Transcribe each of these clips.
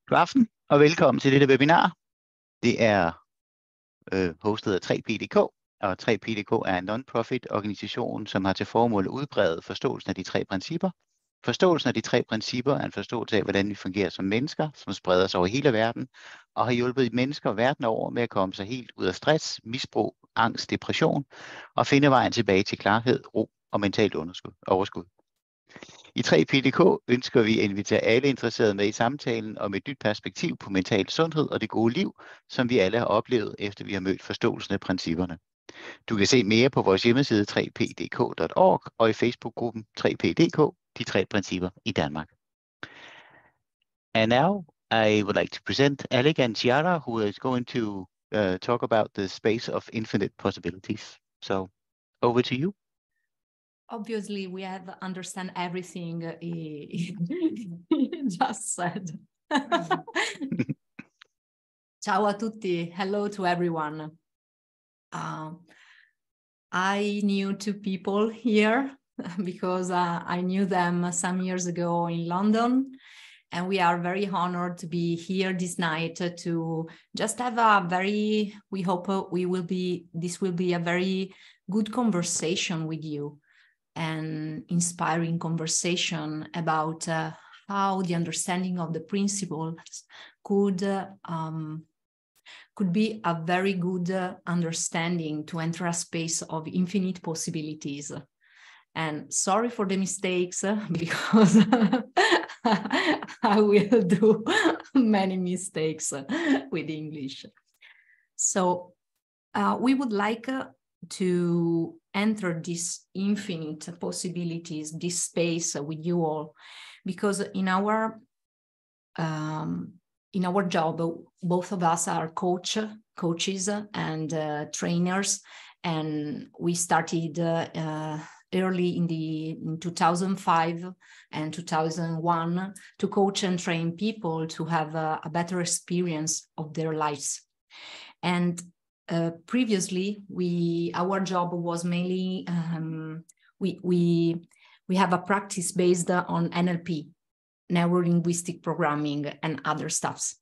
God aften og velkommen til dette webinar. Det er hostet af 3P.dk, og 3P.dk er en non-profit organisation, som har til formål at udbrede forståelsen af de tre principper. Forståelsen af de tre principper er en forståelse af, hvordan vi fungerer som mennesker, som spreder sig over hele verden, og har hjulpet mennesker verden over med at komme sig helt ud af stress, misbrug, angst, depression, og finde vejen tilbage til klarhed, ro og mentalt overskud. I 3P.dk ønsker vi at invitere alle interesserede med i samtalen om et nyt perspektiv på mental sundhed og det gode liv, som vi alle har oplevet, efter vi har mødt forståelsen af principperne. Du kan se mere på vores hjemmeside 3pdk.org og i Facebook-gruppen 3P.dk, de tre principper i Danmark. And now I would like to present Alec and Chiara, who is going to talk about the space of infinite possibilities. So over to you. Obviously, we have understand everything he just said. Ciao a tutti. Hello to everyone. I knew two people here because I knew them some years ago in London. And we are very honored to be here this night to just have a very, we hope this will be a very good conversation with you. An inspiring conversation about how the understanding of the principles could be a very good understanding to enter a space of infinite possibilities. And sorry for the mistakes, because I will do many mistakes with English. So we would like to enter this infinite possibilities, this space with you all, because in our job, both of us are coaches and trainers, and we started early in 2005 and 2001 to coach and train people to have a better experience of their lives. And previously, our job was mainly we have a practice based on NLP, neuro-linguistic programming, and other stuffs.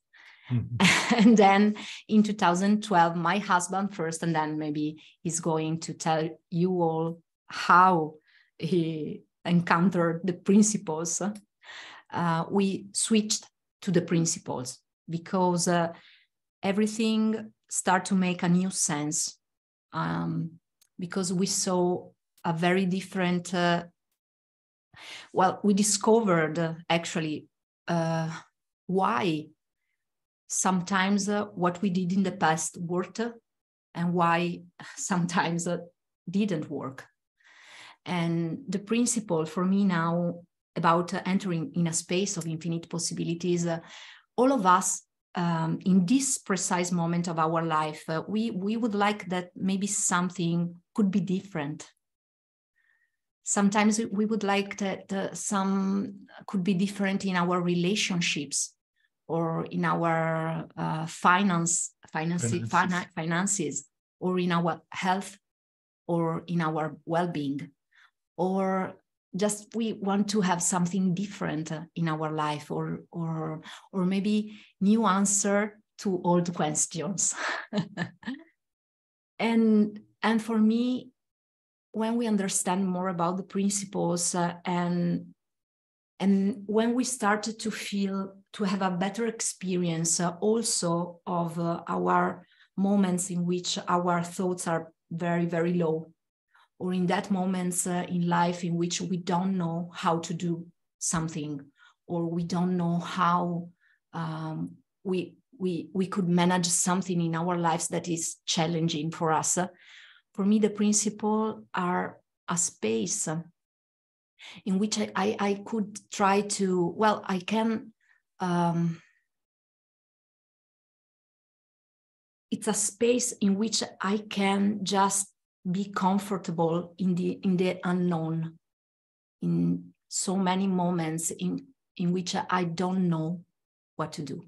Mm-hmm. And then in 2012, my husband first, and then maybe he's going to tell you all how he encountered the principles. We switched to the principles because everything start to make a new sense, because we saw a very different, we discovered actually why sometimes what we did in the past worked and why sometimes didn't work. And the principle for me now about entering in a space of infinite possibilities, all of us in this precise moment of our life, we would like that maybe something could be different. Sometimes we would like that some could be different in our relationships or in our finances, or in our health, or in our well-being, or just we want to have something different in our life, or maybe new answer to old questions. and for me, when we understand more about the principles and when we started to have a better experience also of our moments in which our thoughts are very, very low, or in that moments in life in which we don't know how to do something, or we don't know how we could manage something in our lives that is challenging for us. For me, the principles are a space in which I could try to, I can, it's a space in which I can just be comfortable in the unknown, in so many moments in which I don't know what to do.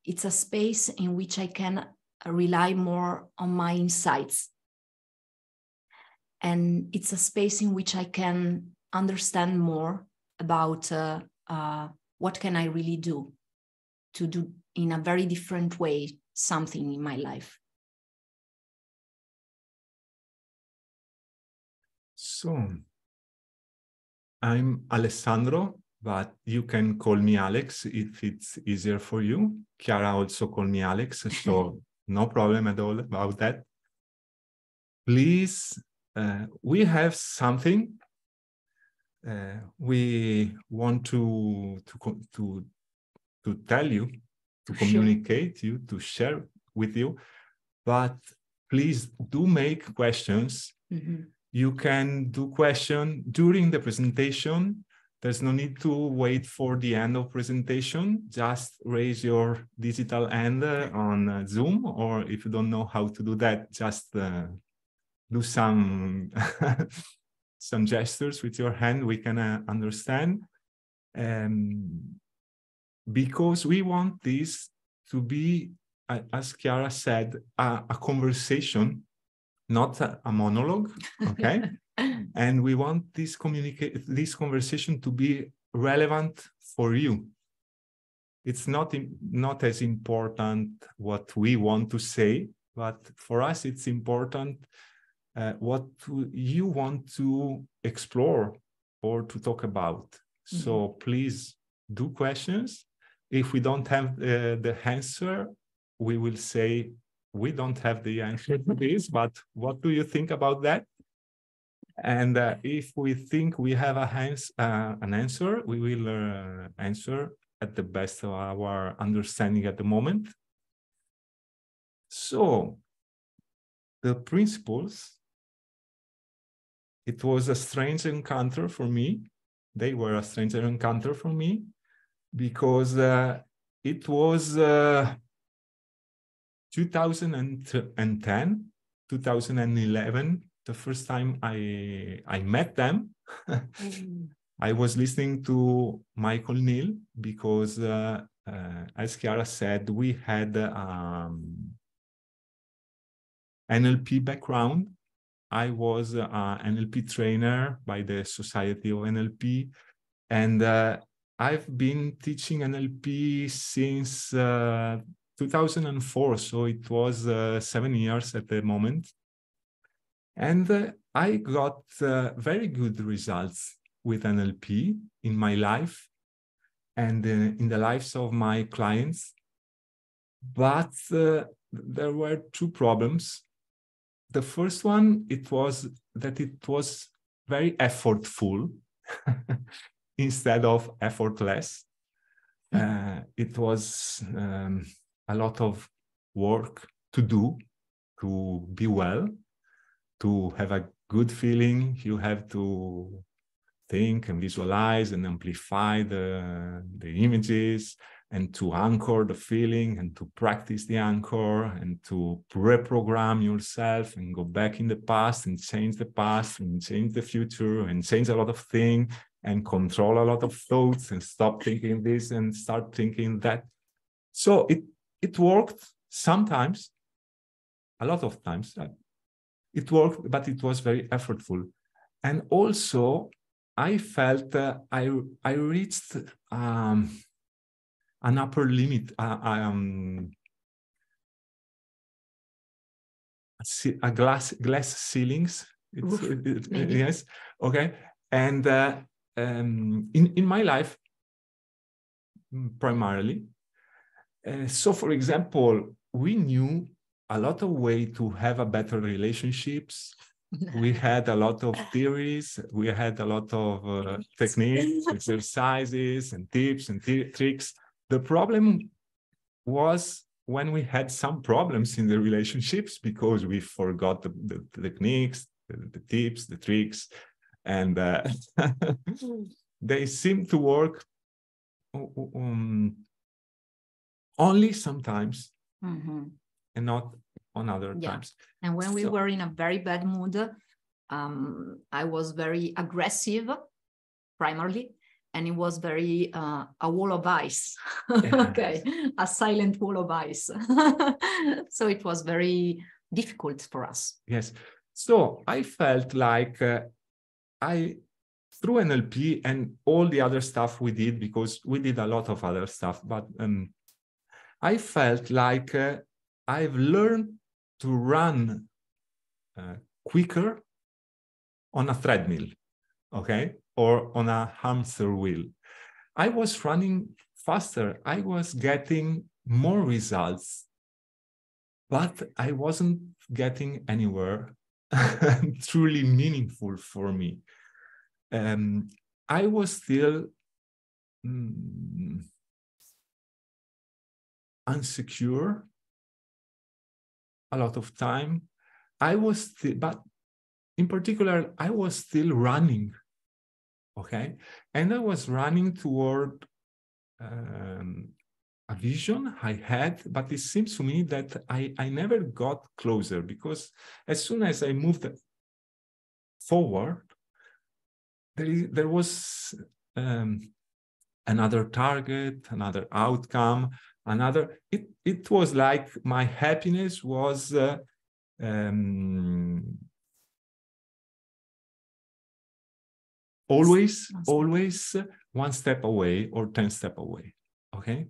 It's a space in which I can rely more on my insights And it's a space in which I can understand more about what can I really do to do in a very different way something in my life. So, I'm Alessandro, but you can call me Alex if it's easier for you. Chiara also call me Alex, so no problem at all about that. Please, we have something we want to tell you, to communicate you, to share with you, but please do make questions. Mm-hmm. You can do question during the presentation. There's no need to wait for the end of presentation. Just raise your digital hand on Zoom, or if you don't know how to do that, just do some some gestures with your hand. We can understand. Because we want this to be, as Chiara said, a conversation, not a monologue, okay? And we want this conversation to be relevant for you. It's not as important what we want to say, but for us it's important what you want to explore or to talk about. Mm-hmm. So please do questions. If we don't have the answer, we will say, we don't have the answer to this, but what do you think about that? And if we think we have an answer, we will answer at the best of our understanding at the moment. So, the principles, it was a strange encounter for me. They were a strange encounter for me because it was 2010, 2011, the first time I met them. I was listening to Michael Neal because, as Chiara said, we had NLP background. I was an NLP trainer by the Society of NLP, and I've been teaching NLP since 2004, so it was 7 years at the moment. And I got very good results with NLP in my life and in the lives of my clients. But there were two problems. The first one, it was that it was very effortful instead of effortless. It was a lot of work to do to be well. To have a good feeling, you have to think and visualize and amplify the images, and to anchor the feeling, and to practice the anchor, and to reprogram yourself and go back in the past and change the past and change the future and change a lot of things and control a lot of thoughts and stop thinking this and start thinking that. So it worked sometimes, a lot of times. It worked, but it was very effortful. And also, I felt I reached an upper limit, a glass ceilings. Yes, okay. And in my life, primarily. So, for example, we knew a lot of ways to have a better relationships. We had a lot of theories. We had a lot of techniques, exercises, and tips and tricks. The problem was when we had some problems in the relationships because we forgot the techniques, the tips, the tricks, and they seem to work only sometimes. Mm-hmm. And not on other times. And when we were in a very bad mood, I was very aggressive, primarily, and it was very a wall of ice. Okay, a silent wall of ice. So it was very difficult for us. Yes. So I felt like through NLP and all the other stuff we did, because we did a lot of other stuff, but I felt like I've learned to run quicker on a treadmill, okay, or on a hamster wheel. I was running faster. I was getting more results, but I wasn't getting anywhere truly meaningful for me. I was still insecure a lot of time. But in particular, I was still running, okay? And I was running toward a vision I had, but it seems to me that I never got closer, because as soon as I moved forward, there was another target, another outcome, it was like my happiness was always one step away or 10 steps away, okay?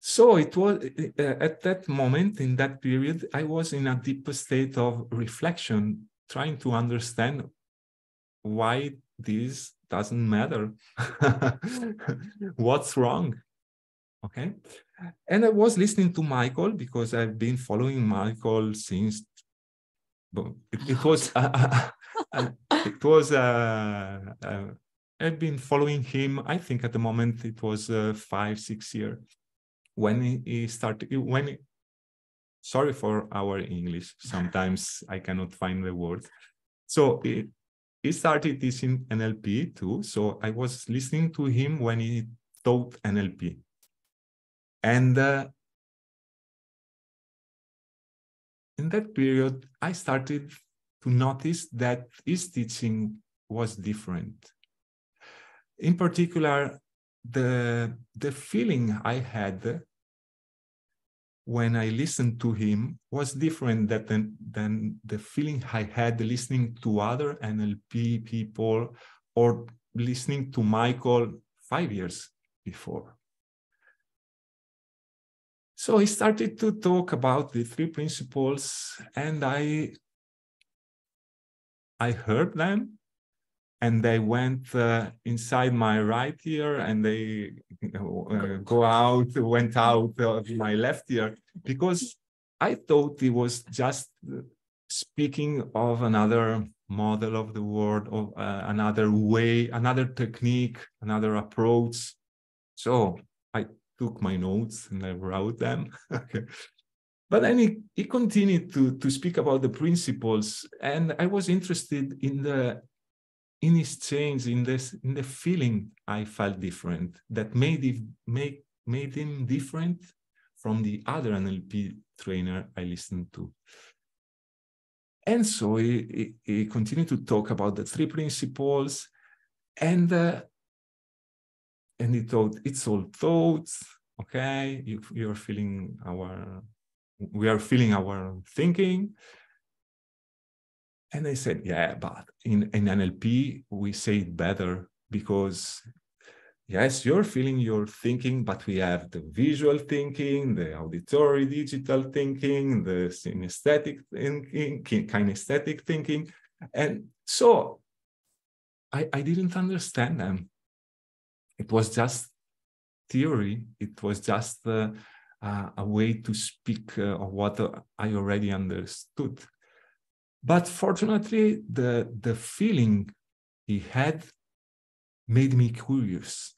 So it was at that moment, in that period, I was in a deep state of reflection, trying to understand why this doesn't matter. What's wrong? Okay. And I was listening to Michael, because I've been following Michael since I've been following him, I think at the moment it was 5-6 years when he started, sorry for our English, sometimes I cannot find the words. So he started this in NLP too. So I was listening to him when he taught NLP. And in that period, I started to notice that his teaching was different. In particular, the feeling I had when I listened to him was different than the feeling I had listening to other NLP people or listening to Michael 5 years before. So he started to talk about the 3 principles, and I heard them, and they went inside my right ear, and they went out of my left ear, because I thought he was just speaking of another model of the world, of another way, another technique, another approach. So I took my notes and I wrote them. Okay. But then he continued to speak about the principles, and I was interested in his change, in the feeling I felt different, that made him different from the other NLP trainer I listened to. And so he continued to talk about the 3 principles, and he thought it's all thoughts, okay? We are feeling our thinking. And I said, yeah, but in NLP, we say it better, because yes, you're feeling your thinking, but we have the visual thinking, the auditory digital thinking, the synesthetic thinking, kinesthetic thinking. And so I didn't understand them. It was just theory. It was just a way to speak of what I already understood. But fortunately, the feeling he had made me curious,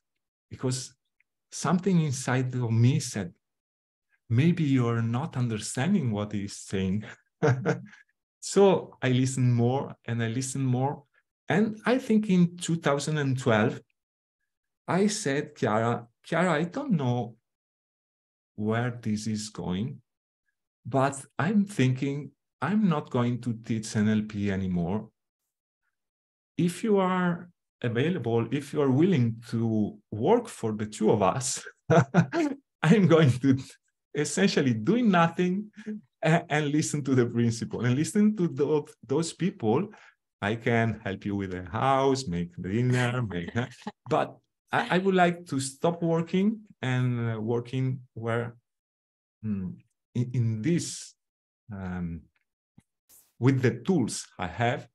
because something inside of me said, maybe you're not understanding what he's saying. So I listened more and I listened more. And I think in 2012, I said, Chiara, I don't know where this is going, but I'm thinking I'm not going to teach NLP anymore. If you are available, if you are willing to work for the two of us, I'm going to essentially doing nothing and listen to the principle. And listen to those people. I can help you with a house, make dinner, but I would like to stop working and working where in this, with the tools I have,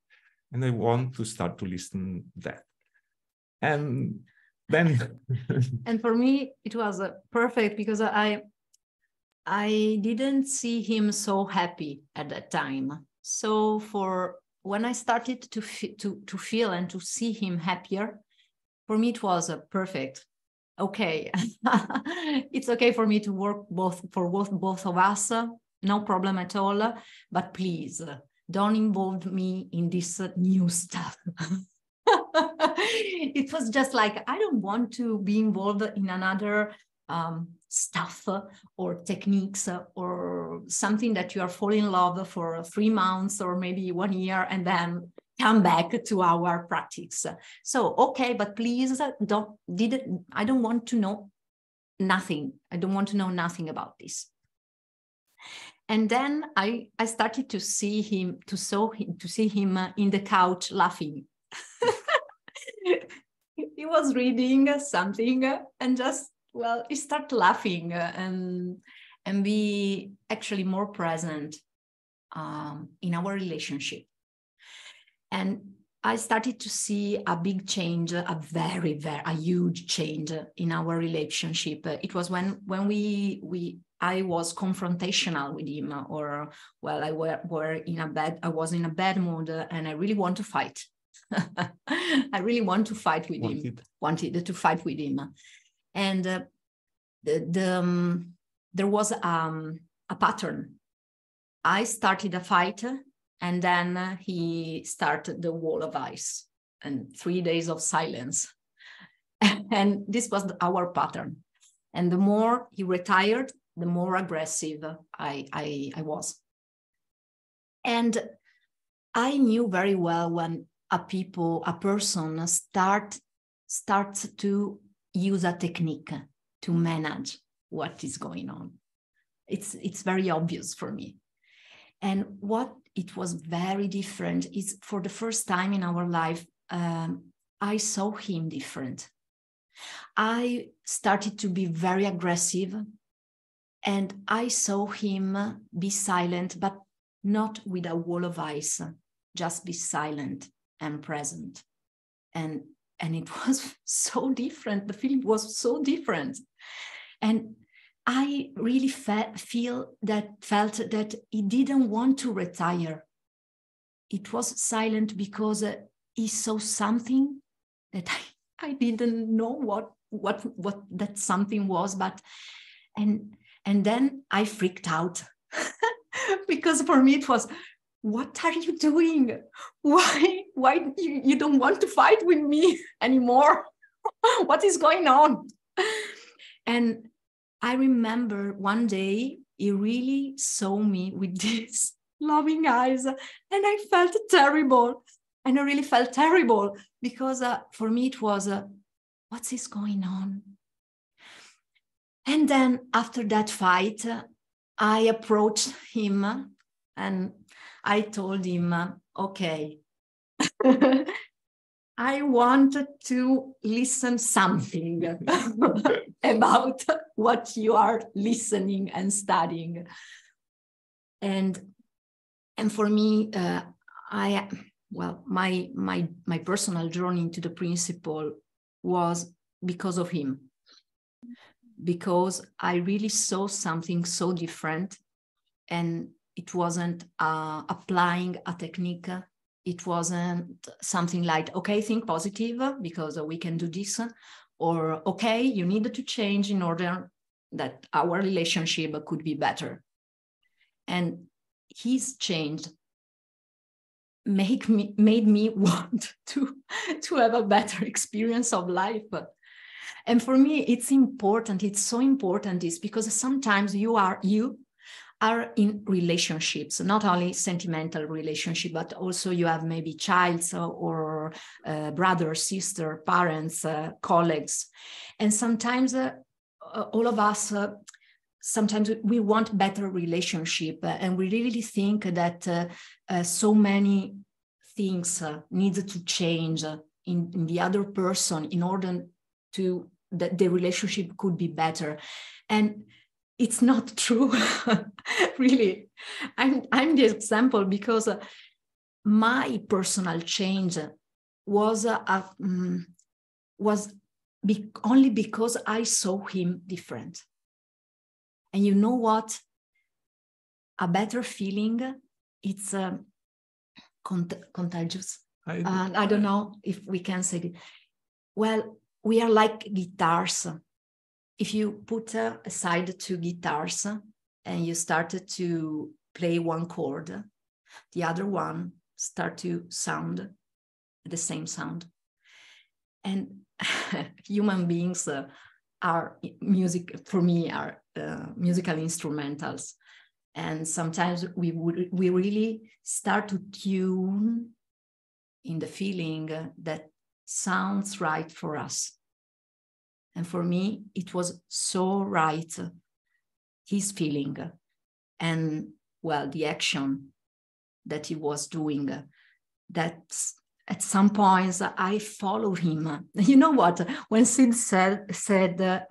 and I want to start to listen that. And then... And for me, it was perfect because I didn't see him so happy at that time. So when I started to feel and to see him happier, for me, it was perfect. Okay, it's okay for me to work both of us, no problem at all. But please, don't involve me in this new stuff. It was just like, I don't want to be involved in another stuff or techniques or something that you are falling in love for 3 months or maybe 1 year and then come back to our practice. So, okay, but please I don't want to know nothing. I don't want to know nothing about this. And then I started to see him in the couch laughing. He was reading something and just, well, he started laughing and be actually more present in our relationship. And I started to see a big change, a huge change in our relationship. It was when I was confrontational with him, or well, I was in a bad mood, and I really want to fight. I really want to fight with him. Wanted to fight with him, and there was a pattern. I started a fight, and then he started the wall of ice and 3 days of silence. And this was our pattern. And the more he retired, the more aggressive I was. And I knew very well when a person starts to use a technique to manage what is going on. It's very obvious for me. And what it was very different is, for the first time in our life, I saw him different. I started to be very aggressive, and I saw him be silent, but not with a wall of ice, just be silent and present. And it was so different. The feeling was so different. And I really felt that he didn't want to retire. It was silent because he saw something that I didn't know what that something was. But and then I freaked out because for me it was, what are you doing? Why you don't want to fight with me anymore? What is going on? And I remember one day he really saw me with these loving eyes, and I felt terrible. And I really felt terrible because for me it was, what is going on? And then after that fight, I approached him and I told him, okay, I wanted to listen something about what you are listening and studying. And for me, my personal journey into the principle was because of him. Because I really saw something so different, and it wasn't applying a technique. It wasn't something like, okay, think positive because we can do this, or okay, you need to change in order that our relationship could be better. And his change made me want to have a better experience of life. And for me, it's important. It's so important, is because sometimes you are in relationships, not only sentimental relationship, but also you have maybe child or brother, sister, parents, colleagues. And sometimes all of us sometimes we want better relationship, and we really think that so many things need to change in the other person in order to that the relationship could be better. And it's not true. Really. I'm the example, because my personal change was only because I saw him different. And you know what? A better feeling, it's contagious. I don't know if we can say it. Well, we are like guitars. If you put aside two guitars and you started to play one chord, the other one start to sound the same sound. And human beings are music, for me, are musical instrumentals. And sometimes we really start to tune in the feeling that sounds right for us. And for me, it was so right, his feeling, and, well, the action that he was doing, that at some points I followed him. You know what? When Sid said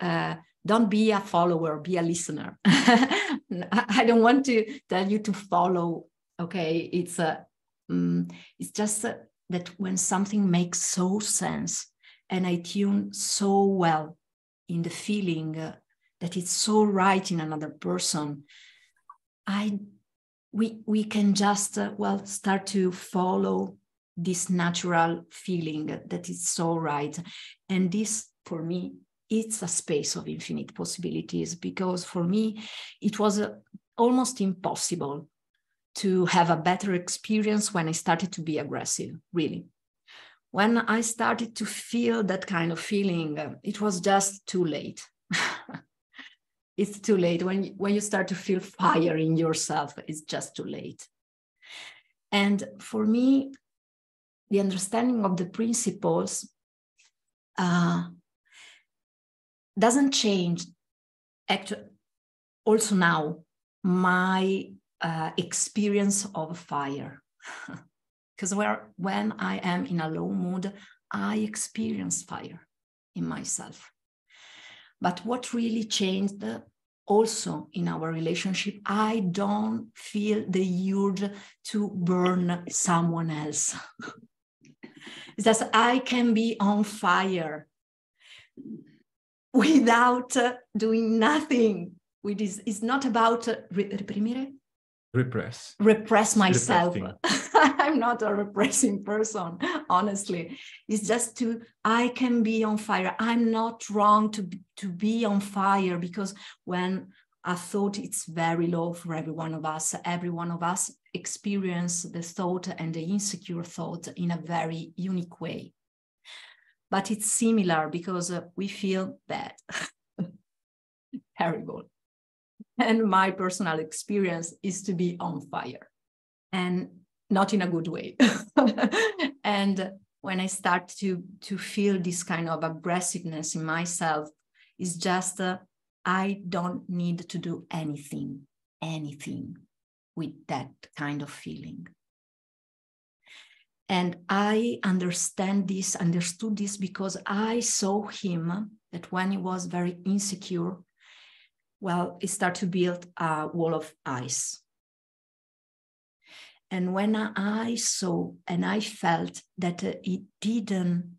don't be a follower, be a listener. I don't want to tell you to follow, okay? It's just that when something makes so sense, and I tune so well in the feeling that it's so right in another person, we can just start to follow this natural feeling that is so right. And this, for me, it's a space of infinite possibilities, because for me it was almost impossible to have a better experience when I started to be aggressive, really. When I started to feel that kind of feeling, it was just too late. It's too late. When you start to feel fire in yourself, it's just too late. And for me, the understanding of the principles doesn't change, actually, also now, my experience of fire. Because when I am in a low mood, I experience fire in myself. But what really changed also in our relationship, I don't feel the urge to burn someone else. It's just I can be on fire without doing nothing. It's not about repress myself. I'm not a repressing person, honestly. It's just I can be on fire. I'm not wrong to be on fire, because when I thought it's very low for every one of us experience the thought and the insecure thought in a very unique way. But it's similar, because we feel bad, terrible. And my personal experience is to be on fire, and not in a good way. And when I start to feel this kind of aggressiveness in myself, it's just I don't need to do anything with that kind of feeling. And I understood this because I saw him that when he was very insecure, he started to build a wall of ice. And when I saw and I felt that it didn't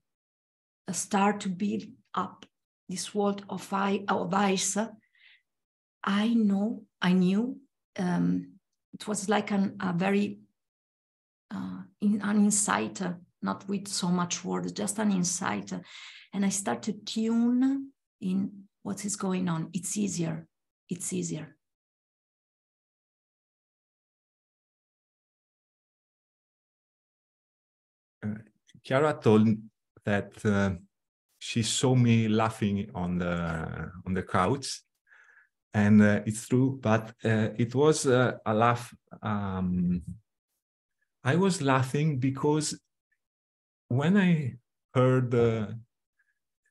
start to build up this wall of ice, I knew it was like a very an insight, not with so much words, just an insight. And I started to tune in what is going on. It's easier. Chiara told that she saw me laughing on the couch, and it's true. But it was a laugh. I was laughing because when I heard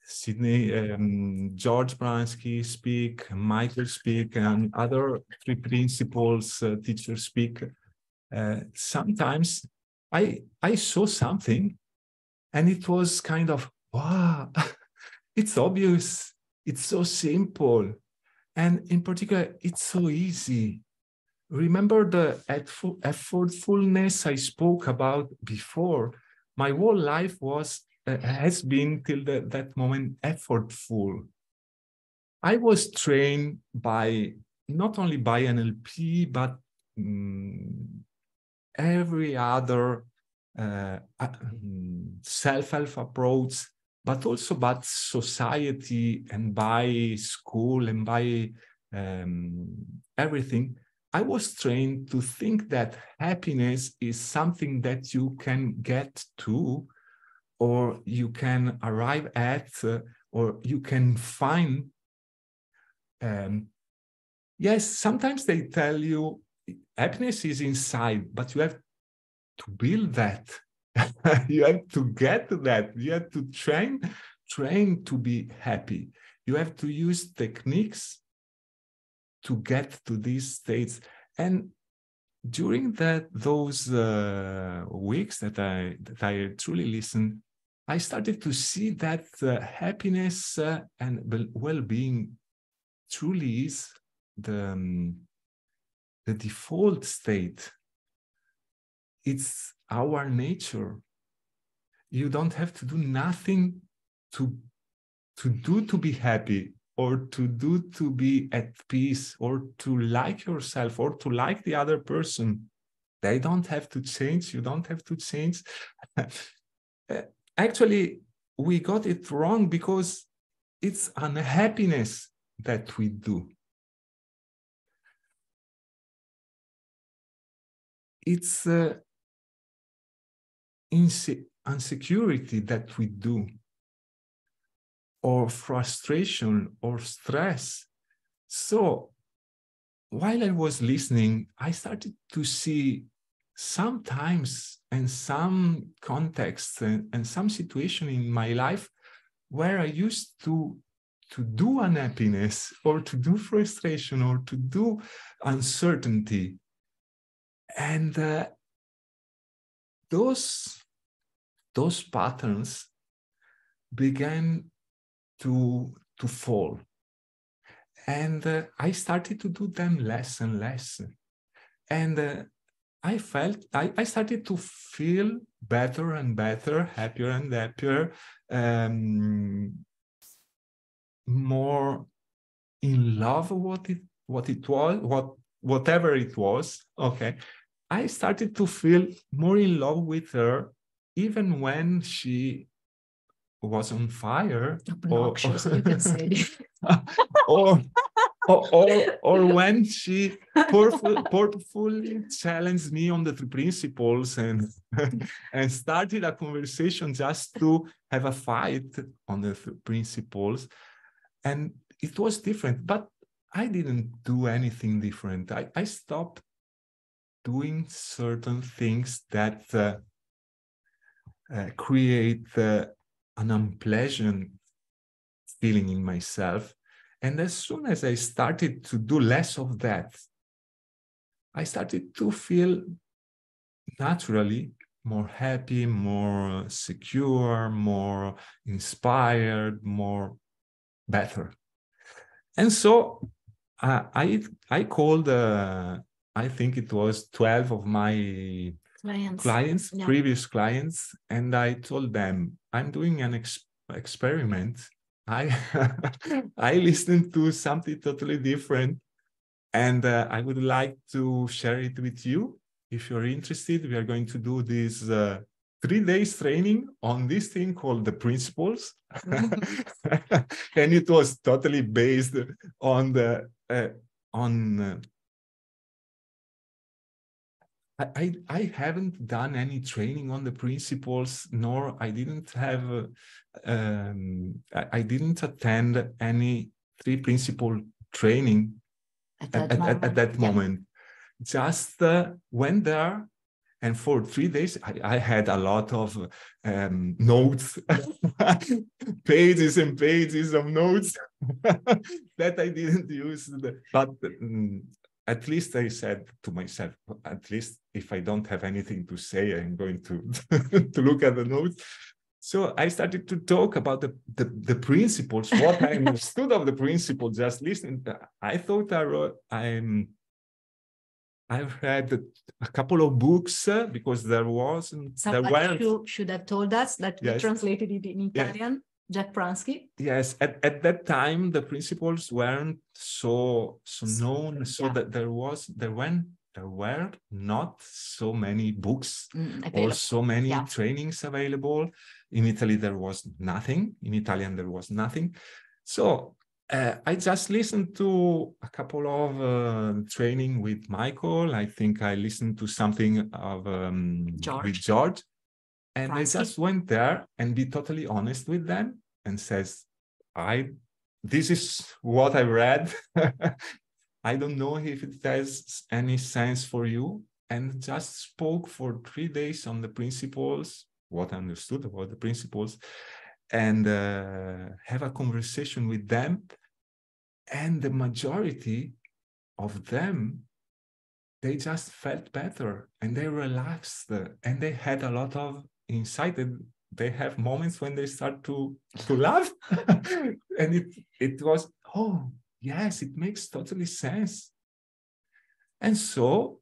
Sydney, George Bransky speak, Michael speak, and other Three Principles teachers speak. Sometimes I saw something, and it was kind of, wow, it's obvious, it's so simple, and in particular, it's so easy. Remember the effortfulness I spoke about before? My whole life has been till that moment effortful. I was trained not only by NLP, but every other self-help approach, but also by society and by school and by everything. I was trained to think that happiness is something that you can get to, or you can arrive at, or you can find. Yes, sometimes they tell you happiness is inside, but you have to build that. You have to get to that. You have to train to be happy. You have to use techniques to get to these states. And during those weeks that I truly listened, I started to see that happiness and well-being truly is the default state. It's our nature. You don't have to do nothing to be happy, or to be at peace, or to like yourself, or to like the other person. They don't have to change. You don't have to change. Actually, we got it wrong, because it's unhappiness that we do. It's insecurity that we do, or frustration, or stress. So while I was listening, I started to see sometimes, and some contexts and some situation in my life where I used to do unhappiness, or to do frustration, or to do uncertainty. And those patterns began to fall. And I started to do them less and less. And I started to feel better and better, happier and happier, more in love with whatever it was. Okay. I started to feel more in love with her, even when she was on fire. Obnoxious, you can say. or when she purposefully challenged me on the Three Principles and started a conversation just to have a fight on the Three Principles. And it was different, but I didn't do anything different. I stopped doing certain things that create an unpleasant feeling in myself. And as soon as I started to do less of that, I started to feel naturally more happy, more secure, more inspired, more better. And so I called, I think it was 12 of my clients, yeah, previous clients, and I told them, I'm doing an experiment. I listened to something totally different, and I would like to share it with you. If you're interested, we are going to do this 3 days training on this thing called the principles. And it was totally based on the I haven't done any training on the principles, nor I didn't have I didn't attend any Three Principle training at that moment. Just went there And for 3 days, I had a lot of notes, pages and pages of notes that I didn't use. But at least I said to myself, at least if I don't have anything to say, I'm going to, to look at the notes. So I started to talk about the principles, what I understood of the principles, just listening. I thought I've read a couple of books because Somebody should have told us that we yes. translated it in Italian. Jack Pransky. Yes, at that time the principles weren't so known, so that there were not so many books or so many trainings available. In Italy there was nothing. In Italian there was nothing. So I just listened to a couple of training with Michael. I think I listened to something of with George. And Pransky. I just went there and be totally honest with them and says, this is what I read. I don't know if it has any sense for you. And just spoke for 3 days on the principles, what I understood about the principles, and have a conversation with them. And the majority of them, they just felt better and they relaxed and they had a lot of insight. They have moments when they start to laugh. And it was, oh, yes, it makes totally sense. And so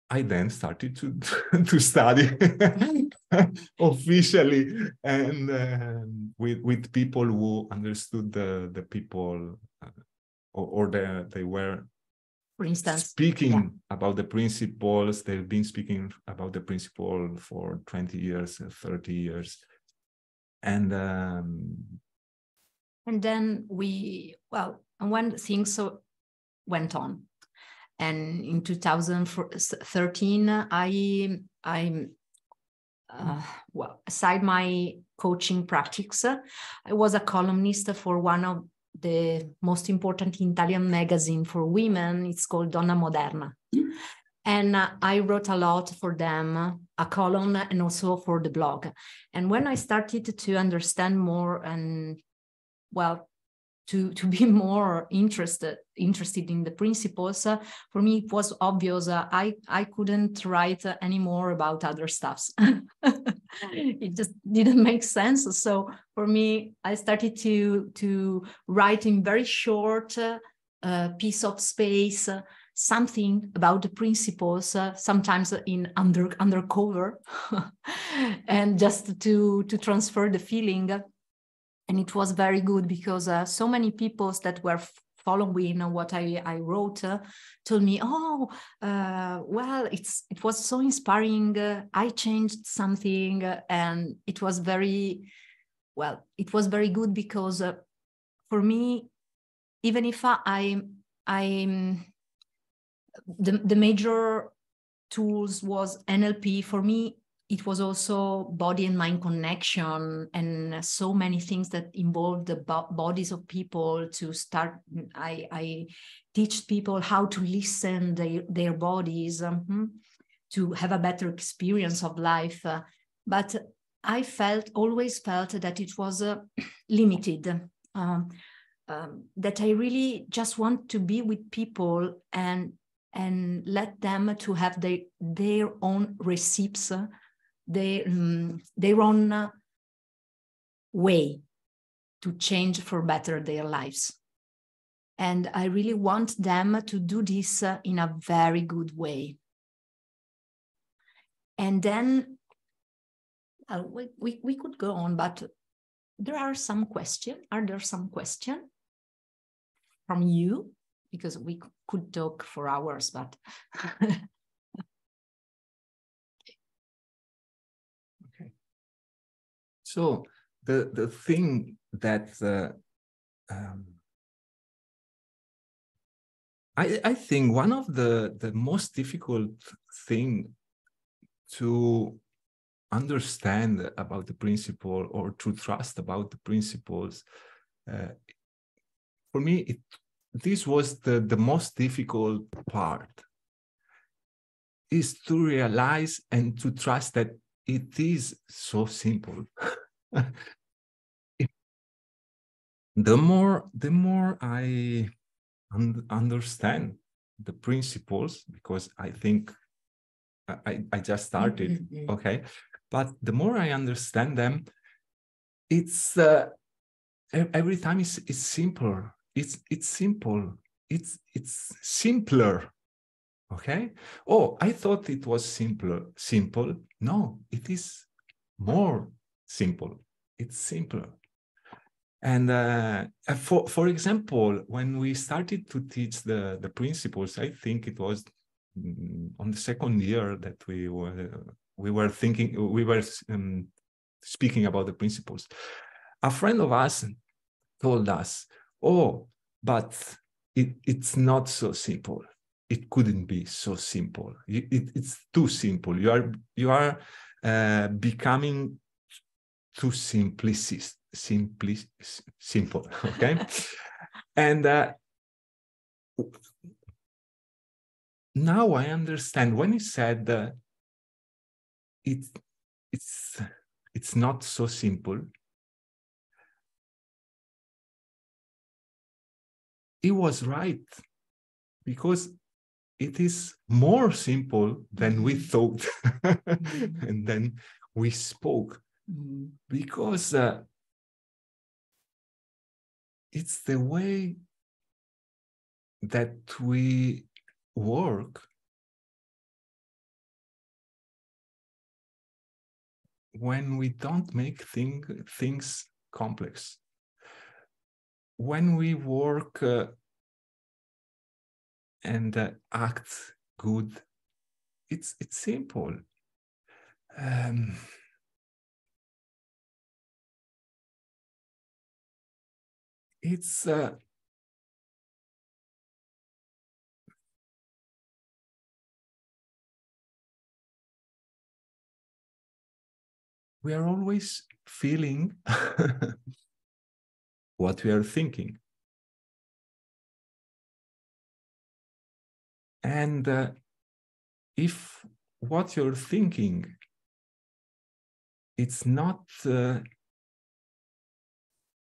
I then started to study officially and with people who understood the people or they were, for instance, speaking about the principles. They've been speaking about the principle for 20 years, 30 years. And then when things went on. And in 2013, aside my coaching practice, I was a columnist for one of the most important Italian magazine for women. It's called Donna Moderna. And I wrote a lot for them, a column and also for the blog. And when I started to understand more and, to be more interested in the principles, for me it was obvious I couldn't write anymore about other stuffs. It just didn't make sense. So for me, I started to write in very short piece of space something about the principles, sometimes in undercover, and just to transfer the feeling. And it was very good because so many people that were following what I wrote told me, it was so inspiring. I changed something, and it was very good because for me, even if the major tools was NLP, for me, it was also body and mind connection and so many things that involved the bodies of people to start. I teach people how to listen their bodies to have a better experience of life. But I always felt that it was limited, that I really just want to be with people and let them to have their own recipes, their own way to change for better their lives. And I really want them to do this in a very good way. And then we could go on, but there are some questions. Are there some questions from you? Because we could talk for hours, but okay. So the thing that I think one of the most difficult thing to understand about the principle or to trust about the principles, for me, this was the most difficult part. is to realize and to trust that it is so simple. The more I understand the principles, because I think I just started, okay, but the more I understand them, it's every time it's simpler. It's simple. It's simpler. Okay. Oh, I thought it was simple. No, it is more simple. It's simpler. And for example, when we started to teach the principles, I think it was on the second year that we were speaking about the principles. A friend of us told us, "Oh, but it's not so simple. It couldn't be so simple. It's too simple. You are becoming too simple." Okay. And now I understand when he said it's not so simple. He was right, because it is more simple than we thought. And then we spoke, because it's the way that we work when we don't make things complex. When we work and act good, it's simple. It's we are always feeling what we are thinking. And if what you're thinking, it's not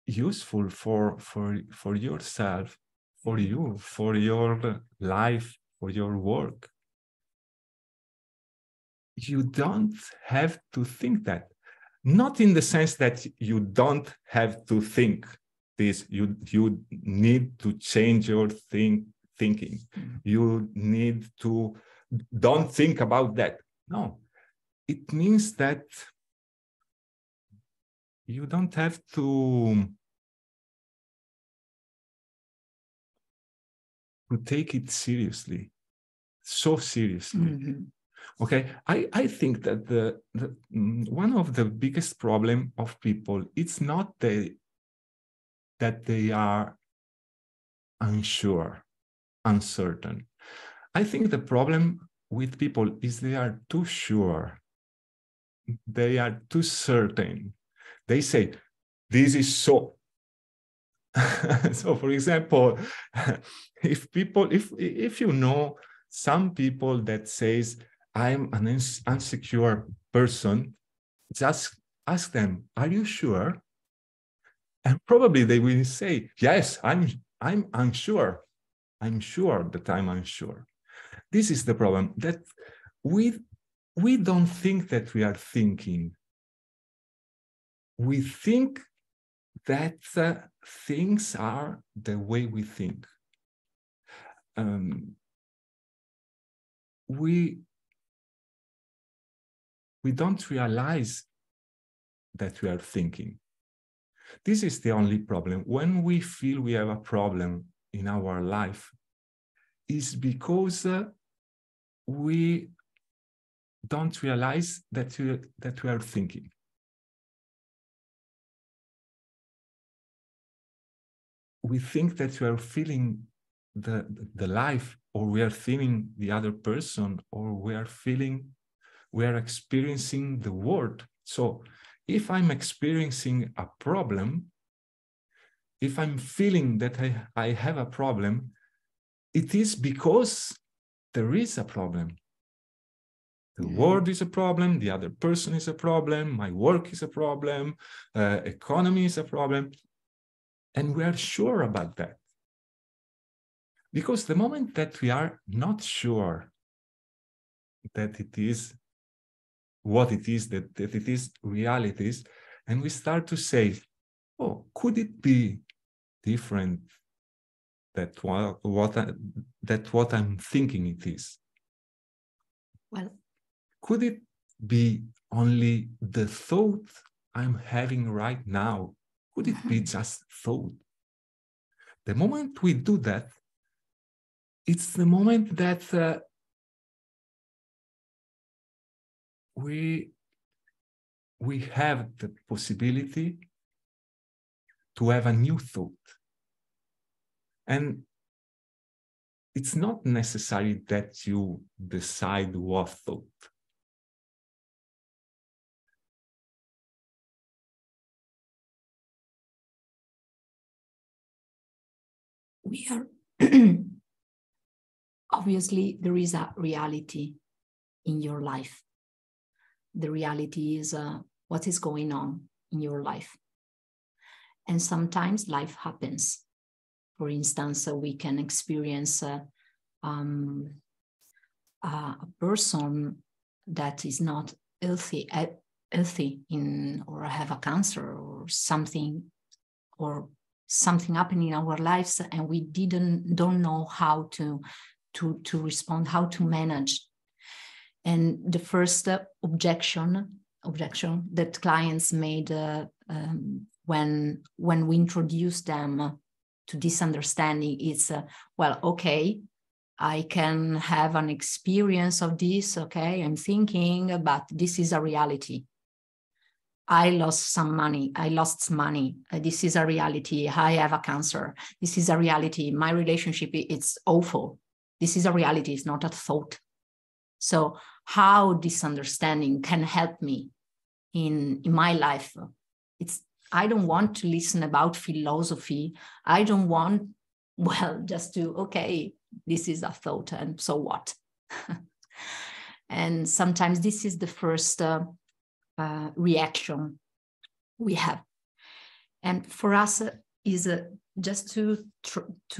useful for yourself, for you, for your life, for your work, you don't have to think that. Not in the sense that you don't have to think this. You need to change your thinking. You need to don't think about that. No, it means that you don't have to take it seriously, so seriously. Okay, I think that the one of the biggest problem of people, it's not that they are unsure, uncertain. I think the problem with people is they are too sure. They are too certain. They say, this is so. So, for example, if you know some people that says, I'm an insecure person, just ask them, are you sure? And probably they will say, yes, I'm unsure. I'm sure that I'm unsure. This is the problem, that we don't think that we are thinking. We think that things are the way we think. We don't realize that we are thinking. This is the only problem. When we feel we have a problem in our life, is because we don't realize that we are thinking. We think that we are feeling the life, or we are feeling the other person, or we are experiencing the world. So if I'm experiencing a problem, if I'm feeling that I have a problem, it is because there is a problem. The world is a problem, the other person is a problem, my work is a problem, economy is a problem. And we are sure about that. Because the moment that we are not sure that it is what it is, that it is realities, and we start to say, oh, could it be different that what I'm thinking it is? Well, could it be only the thought I'm having right now? Could it be just thought? The moment we do that, it's the moment that we have the possibility to have a new thought. And it's not necessary that you decide what thought. We are obviously there is a reality in your life. The reality is what is going on in your life. And sometimes life happens. For instance, we can experience a person that is not healthy in, or have a cancer or something happening in our lives, and we don't know how to respond, how to manage. And the first objection that clients made when we introduced them to this understanding is, well, okay, I can have an experience of this, okay, I'm thinking, but this is a reality. I lost money. This is a reality. I have a cancer. This is a reality. My relationship, it's awful. This is a reality. It's not a thought. So how this understanding can help me in my life? I don't want to listen about philosophy. I don't want, well, just to, okay, this is a thought, and so what? And sometimes this is the first reaction we have. And for us is just to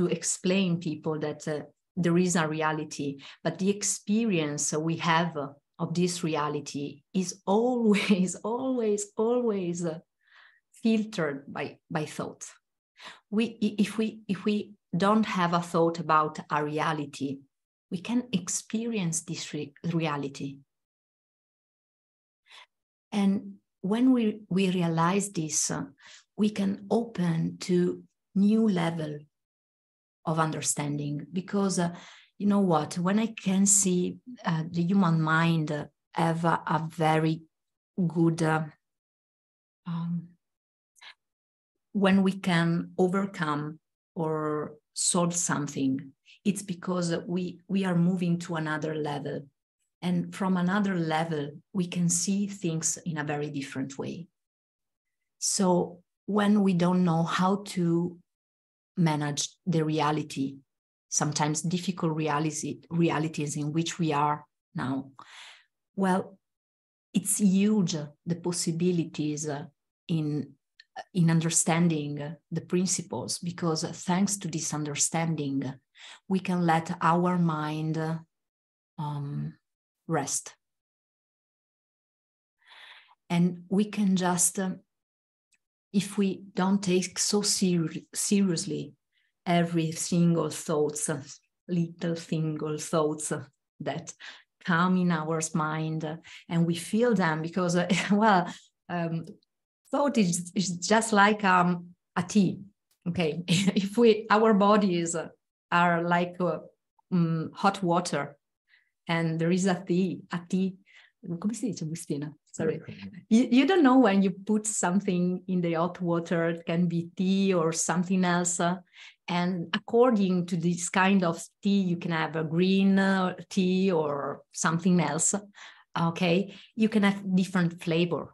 explain people that there is a reality, but the experience we have of this reality is always filtered by thought. If we don't have a thought about a reality, we can experience this reality. And when we realize this, we can open to new level of understanding, because you know what, when I can see the human mind have a very good when we can overcome or solve something, it's because we are moving to another level. And from another level, we can see things in a very different way. So when we don't know how to manage the reality, sometimes difficult realities in which we are now, well, it's huge, the possibilities in understanding the principles, because thanks to this understanding, we can let our mind rest. And we can just, if we don't take so seriously every single thoughts, little single thoughts that come in our mind, and we feel them, because, thought is just like a tea, okay? If our bodies are like hot water, and there is a tea, come si dice, Bustina? Sorry. You don't know when you put something in the hot water, it can be tea or something else. And according to this kind of tea, you can have a green tea or something else, okay? You can have different flavor.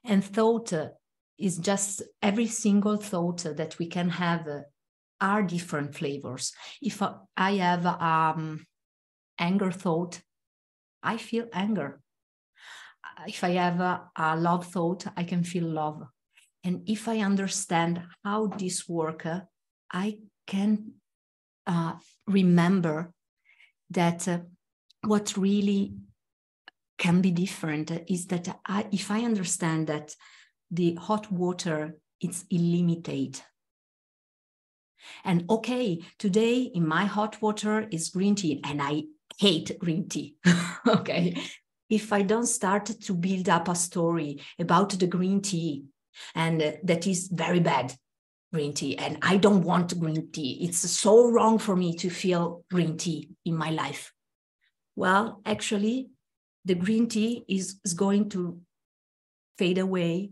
And thought is just every single thought that we can have are different flavors. If I have anger thought, I feel anger. If I have a love thought, I can feel love. And if I understand how this works, I can remember that what really can be different is that if I understand that the hot water is illimited. And okay, today in my hot water is green tea, and I hate green tea. Okay. If I don't start to build up a story about the green tea, and that is very bad, green tea, and I don't want green tea. It's so wrong for me to feel green tea in my life. Well, actually, the green tea is going to fade away,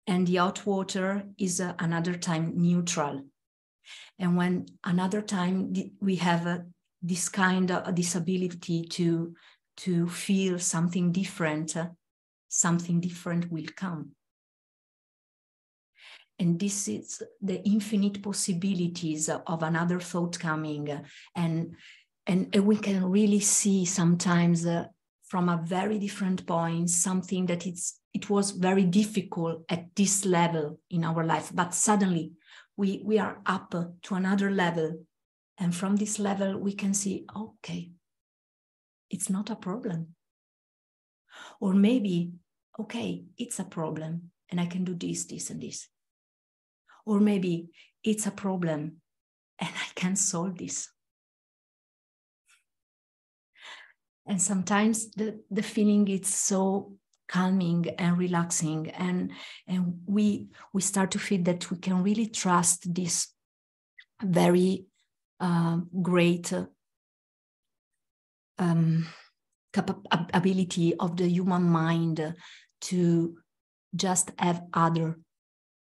and the hot water is another time neutral. And when another time we have this kind of disability to feel something different will come. And this is the infinite possibilities of another thought coming. And we can really see sometimes from a very different point, something that it was very difficult at this level in our life. But suddenly we are up to another level. And from this level, we can see, okay, it's not a problem. Or maybe, okay, it's a problem and I can do this, this, and this. Or maybe it's a problem and I can solve this. And sometimes the feeling is so calming and relaxing, and we start to feel that we can really trust this very great ability of the human mind to just have other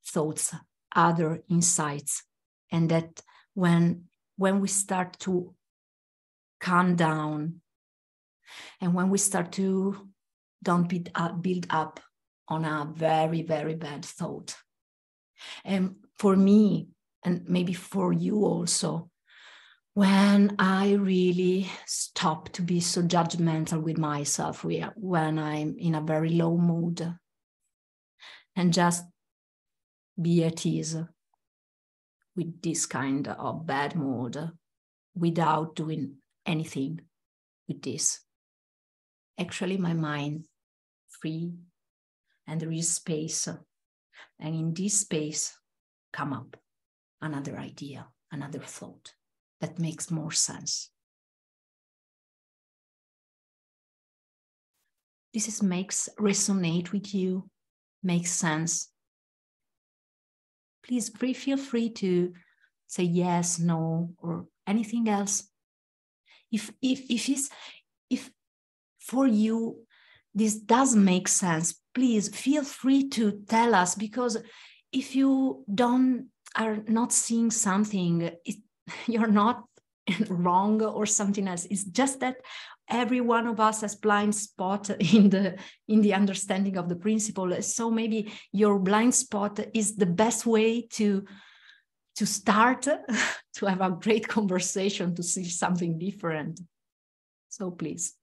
thoughts, other insights, and that when we start to calm down, and when we start to don't build up on a very, very bad thought. And for me, and maybe for you also, when I really stop to be so judgmental with myself, when I'm in a very low mood, and just be at ease with this kind of bad mood without doing anything with this. Actually, my mind free, and there is space. And in this space, come up another idea, another thought that makes more sense. This makes resonate with you, makes sense. Please feel free to say yes, no, or anything else. If for you this does make sense, please feel free to tell us, because if you are not seeing something, you're not wrong or something else. It's just that every one of us has blind spot in the understanding of the principle. So maybe your blind spot is the best way to start to have a great conversation, to see something different. So please.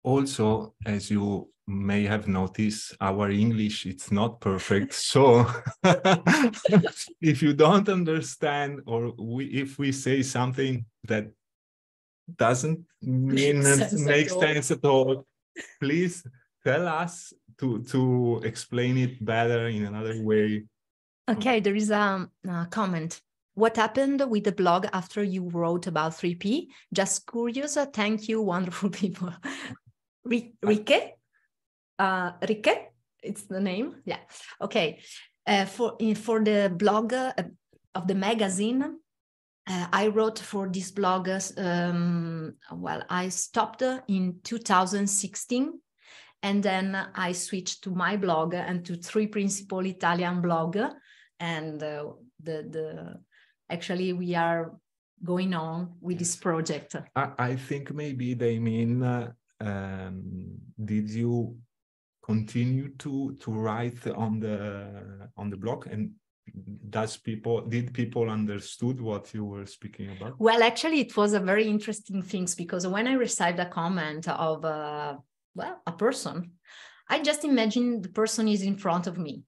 Also, as you may have noticed, our English, it's not perfect. So if you don't understand, or if we say something that doesn't make sense at all, please tell us to explain it better in another way. Okay, there is a comment. What happened with the blog after you wrote about 3P? Just curious. Thank you, wonderful people. Rike, it's the name. Yeah. Okay. For the blog of the magazine, I wrote for this blog. Well, I stopped in 2016, and then I switched to my blog and to Tre Principper Italian blog, and actually we are going on with this project. I think maybe they mean. Did you continue to write on the blog, and did people understood what you were speaking about? Well, actually, it was a very interesting thing, because when I received a comment of a person, I just imagine the person is in front of me.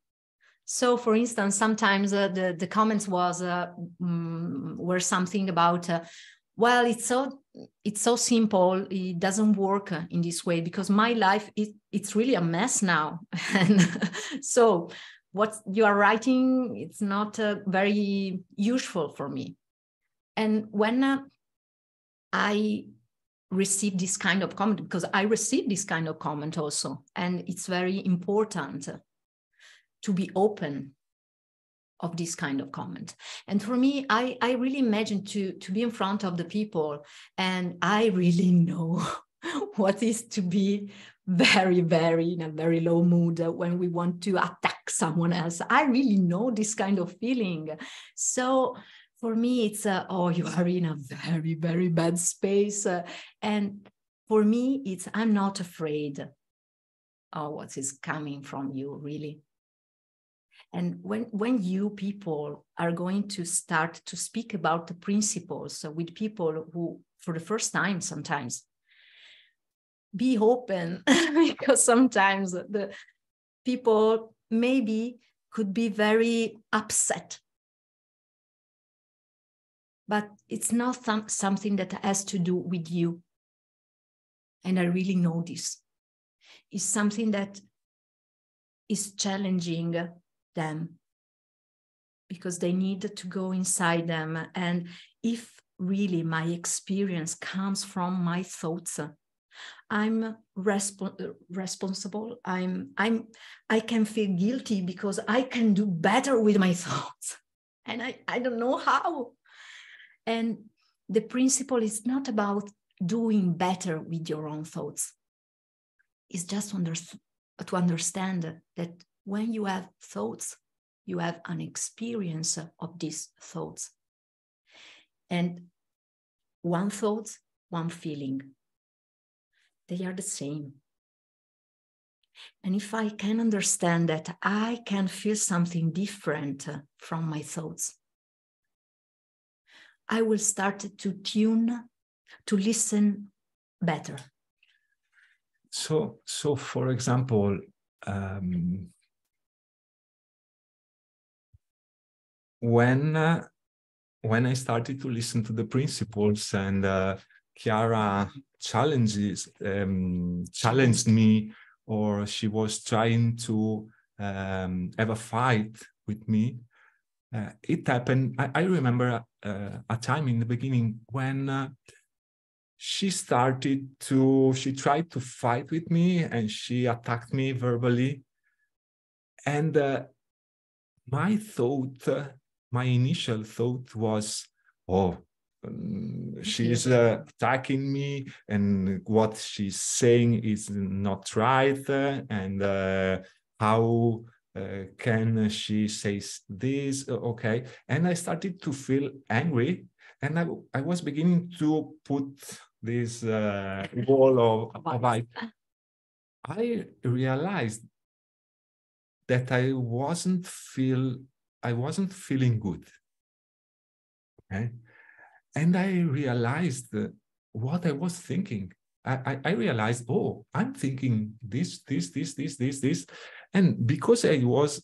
So, for instance, sometimes the comments were something about, well, it's so simple. It doesn't work in this way because my life it's really a mess now, and so what you are writing, it's not very useful for me. And when I received this kind of comment, because I received this kind of comment also, and it's very important to be open of this kind of comment. And for me, I really imagine to be in front of the people, and I really know what is to be very, very in a very low mood when we want to attack someone else. I really know this kind of feeling. So for me, it's, you are in a very, very bad space. And for me, it's, I'm not afraid of what is coming from you, really. And when you people are going to start to speak about the principles with people who, for the first time, sometimes, be open, because sometimes the people maybe could be very upset. But it's not something that has to do with you. And I really know this. It's something that is challenging them, because they need to go inside them. And if really my experience comes from my thoughts, I'm responsible. I can feel guilty because I can do better with my thoughts, and I don't know how. And the principle is not about doing better with your own thoughts. It's just to understand that when you have thoughts, you have an experience of these thoughts. And one thought, one feeling, they are the same. And if I can understand that I can feel something different from my thoughts, I will start to listen better. So for example, when I started to listen to the principles, and Chiara challenged me, or she was trying to have a fight with me, it happened. I remember a time in the beginning when she tried to fight with me, and she attacked me verbally. And my initial thought was, she's attacking me, and what she's saying is not right, and how can she say this? Okay. And I started to feel angry, and I was beginning to put this wall of light. I realized that I wasn't feeling good. Okay? And I realized what I was thinking. I realized, I'm thinking this. And because I was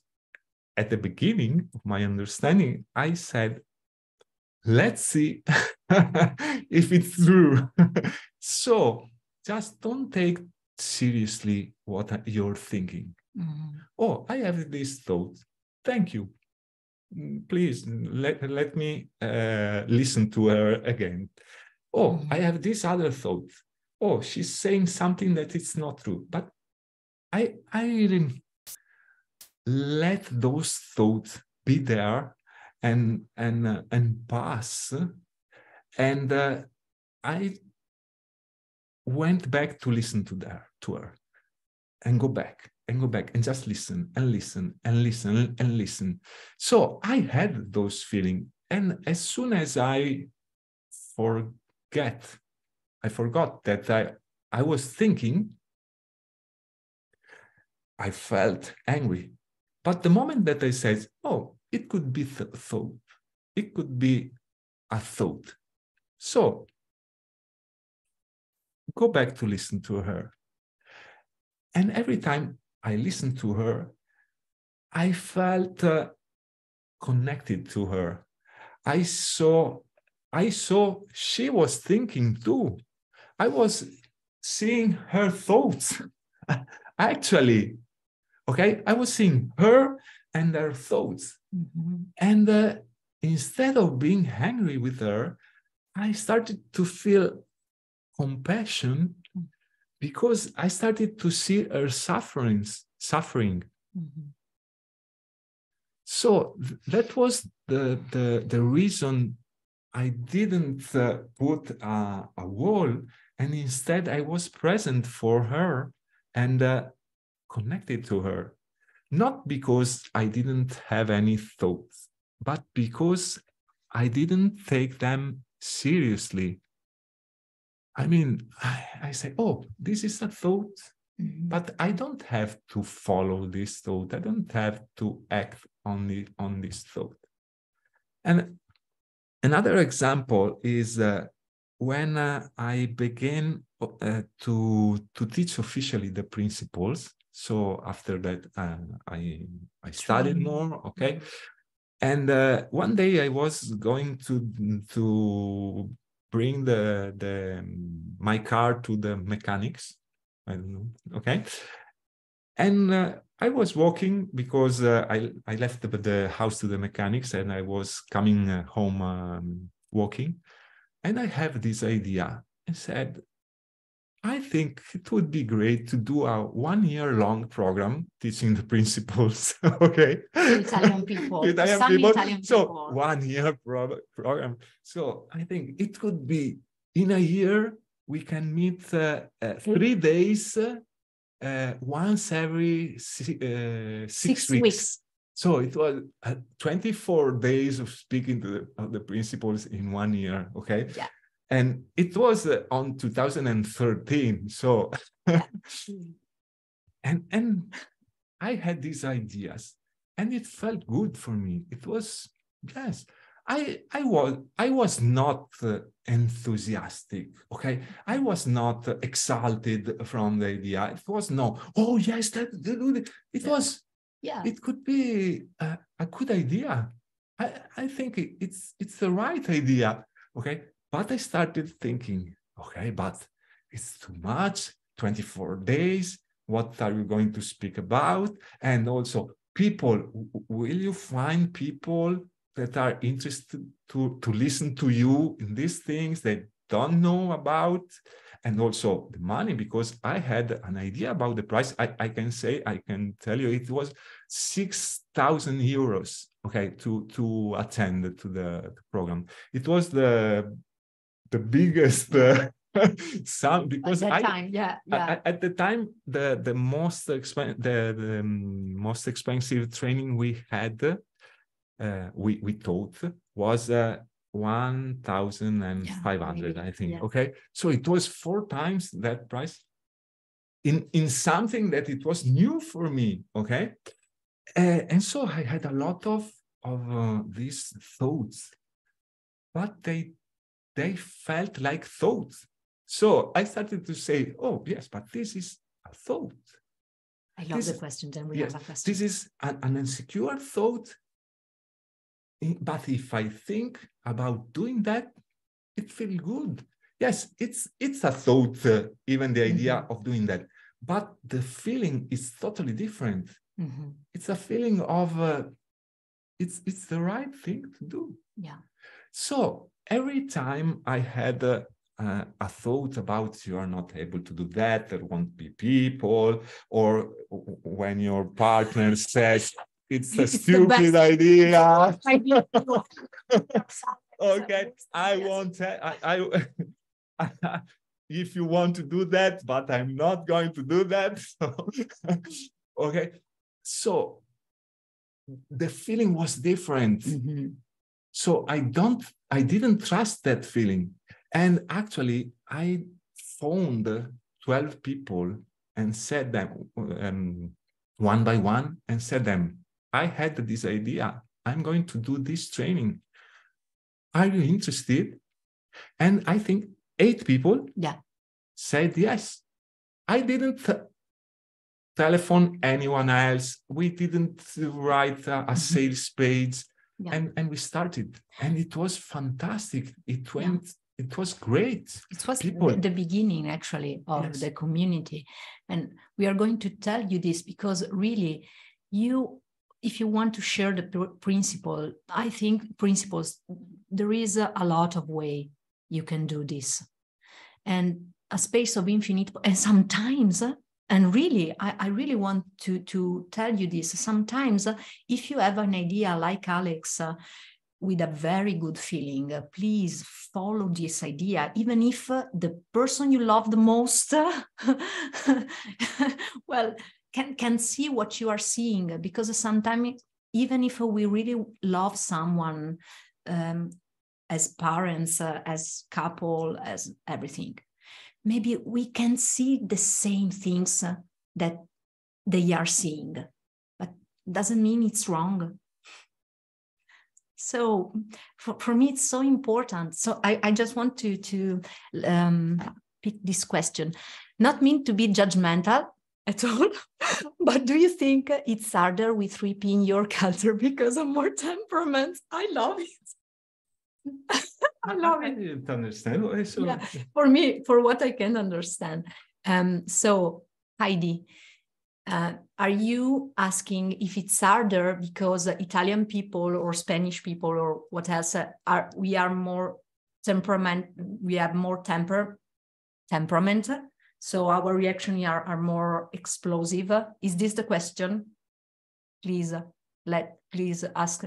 at the beginning of my understanding, I said, let's see if it's true. So just don't take seriously what you're thinking. Mm-hmm. I have this thought. Thank you. Please let me listen to her again. I have this other thought. She's saying something that is not true. But I let those thoughts be there and pass. And I went back to listen to her, and go back and just listen and listen and listen and listen. So I had those feelings, and as soon as I forgot that I was thinking, I felt angry. But the moment that I said, it could be thought. It could be a thought. So go back to listen to her. And every time I listened to her, I felt connected to her. I saw she was thinking too. I was seeing her thoughts. Actually, okay, I was seeing her and her thoughts. Mm-hmm. And instead of being angry with her, I started to feel compassion because I started to see her suffering. Mm-hmm. So that was the reason I didn't put a wall, and instead I was present for her and connected to her. Not because I didn't have any thoughts, but because I didn't take them seriously. I mean, I say, oh, this is a thought, but I don't have to follow this thought. I don't have to act on this thought. And another example is when I began to teach officially the principles. So after that, I studied more, okay? And one day I was going to bring my car to the mechanics. I don't know, okay? And I was walking because I left the house to the mechanics and I was coming home walking. And I have this idea and said, I think it would be great to do a 1 year long program teaching the principles. Okay. Italian people. Italian Some people. Italian So people. 1 year program. So I think it could be in a year, we can meet 3 days once every 6 weeks. So it was 24 days of speaking to the principles in 1 year. Okay. Yeah. And it was on 2013. So, and I had these ideas, and it felt good for me. It was, yes, I was not enthusiastic. Okay, I was not exalted from the idea. It was no. Oh yes, it was. Yeah, it could be a good idea. I think it's the right idea. Okay. But I started thinking, okay, but it's too much, 24 days. What are you going to speak about? And also, people, will you find people that are interested to listen to you in these things they don't know about? And also the money, because I had an idea about the price. I can tell you it was 6,000 euros, okay, to attend to the program. It was the biggest sum, because at the time the most expensive training we had we taught was 1,500, I think. Yeah. Okay, so it was 4 times that price in something that it was new for me. Okay, and so I had a lot of these thoughts, but they felt like thoughts. So I started to say, oh, yes, but this is a thought. I love the question. Then we have a question. This is an insecure thought. But if I think about doing that, it feels good. Yes, it's a thought, even the idea of doing that. But the feeling is totally different. It's a feeling of, it's the right thing to do. Yeah. So every time I had a thought about you are not able to do that, there won't be people, or when your partner says it's a stupid idea. Okay, I won't. If you want to do that, but I'm not going to do that. Okay, so the feeling was different. So I didn't trust that feeling. And actually, I phoned 12 people and said them one by one and said them, I had this idea. I'm going to do this training. Are you interested? And I think 8 people said yes. I didn't telephone anyone else. We didn't write a sales page. And we started. And it was fantastic. It went, it was great. It was the beginning, actually, of the community. And we are going to tell you this because really, if you want to share the principle, I think principles, there is a lot of way you can do this. And a space of infinite, and sometimes, and really, I really want to tell you this, sometimes if you have an idea like Alex, with a very good feeling, please follow this idea, even if the person you love the most, well, can see what you are seeing, because sometimes, even if we really love someone, as parents, as couple, as everything, maybe we can see the same things that they are seeing, but doesn't mean it's wrong. So for me, it's so important. So I just want to pick this question, not mean to be judgmental at all, but do you think it's harder with 3P in your culture because of more temperament? I love it. I love it. I didn't understand. So... Yeah, for me, for what I can understand. So Heidi, are you asking if it's harder because Italian people or Spanish people or what else we are more temperament? We have more temperament, so our reactions are more explosive. Is this the question? Please ask.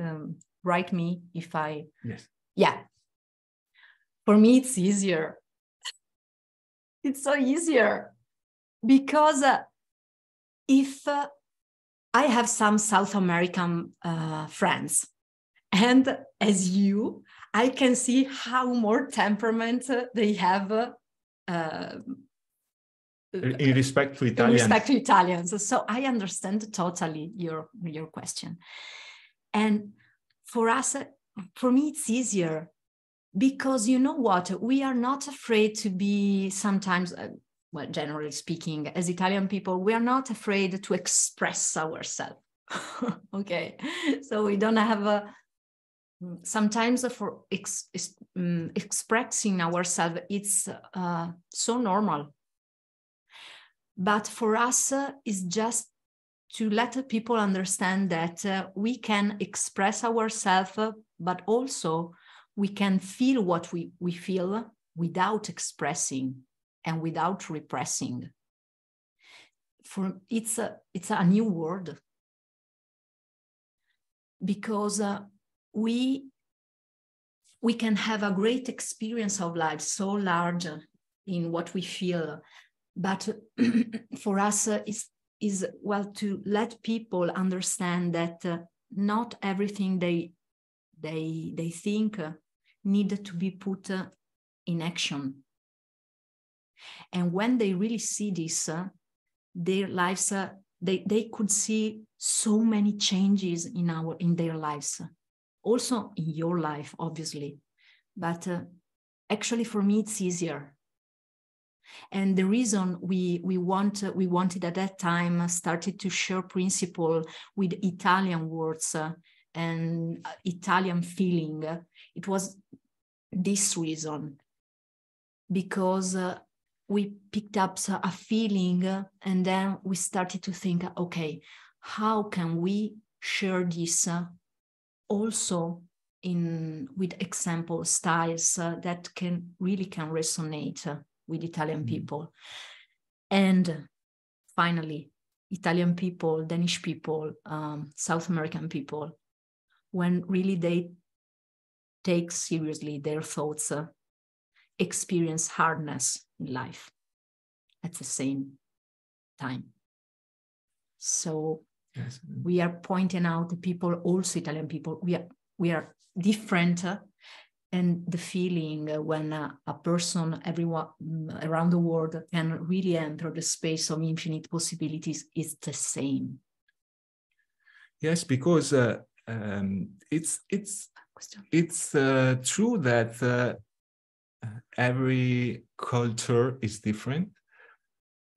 Write me if I. Yes. Yeah. For me, it's easier. It's so easier because if I have some South American friends, and as you, I can see how more temperament they have in respect to Italians. In respect to Italians. So I understand totally your question. And for us, for me, it's easier because you know what? We are not afraid to be sometimes, well, generally speaking, as Italian people, we are not afraid to express ourselves. Okay. So we don't have sometimes for expressing ourselves, it's so normal. But for us, it's just to let people understand that we can express ourselves, but also we can feel what we feel without expressing and without repressing. It's a new word, because we can have a great experience of life, so large in what we feel. But for us, is well to let people understand that not everything they think need to be put in action. And when they really see this, their lives, they could see so many changes in their lives, also in your life, obviously. But actually, for me, it's easier. And the reason we wanted at that time started to share principle with Italian words and Italian feeling. It was this reason, because we picked up a feeling, and then we started to think, okay, how can we share this also with example styles that can resonate with Italian people. And finally, Italian people, Danish people, South American people, when really they take seriously their thoughts, experience hardness in life at the same time. So yes, we are pointing out the people, also Italian people, we are different. And the feeling when a person, everyone around the world, can really enter the space of infinite possibilities is the same. Yes, because true that every culture is different,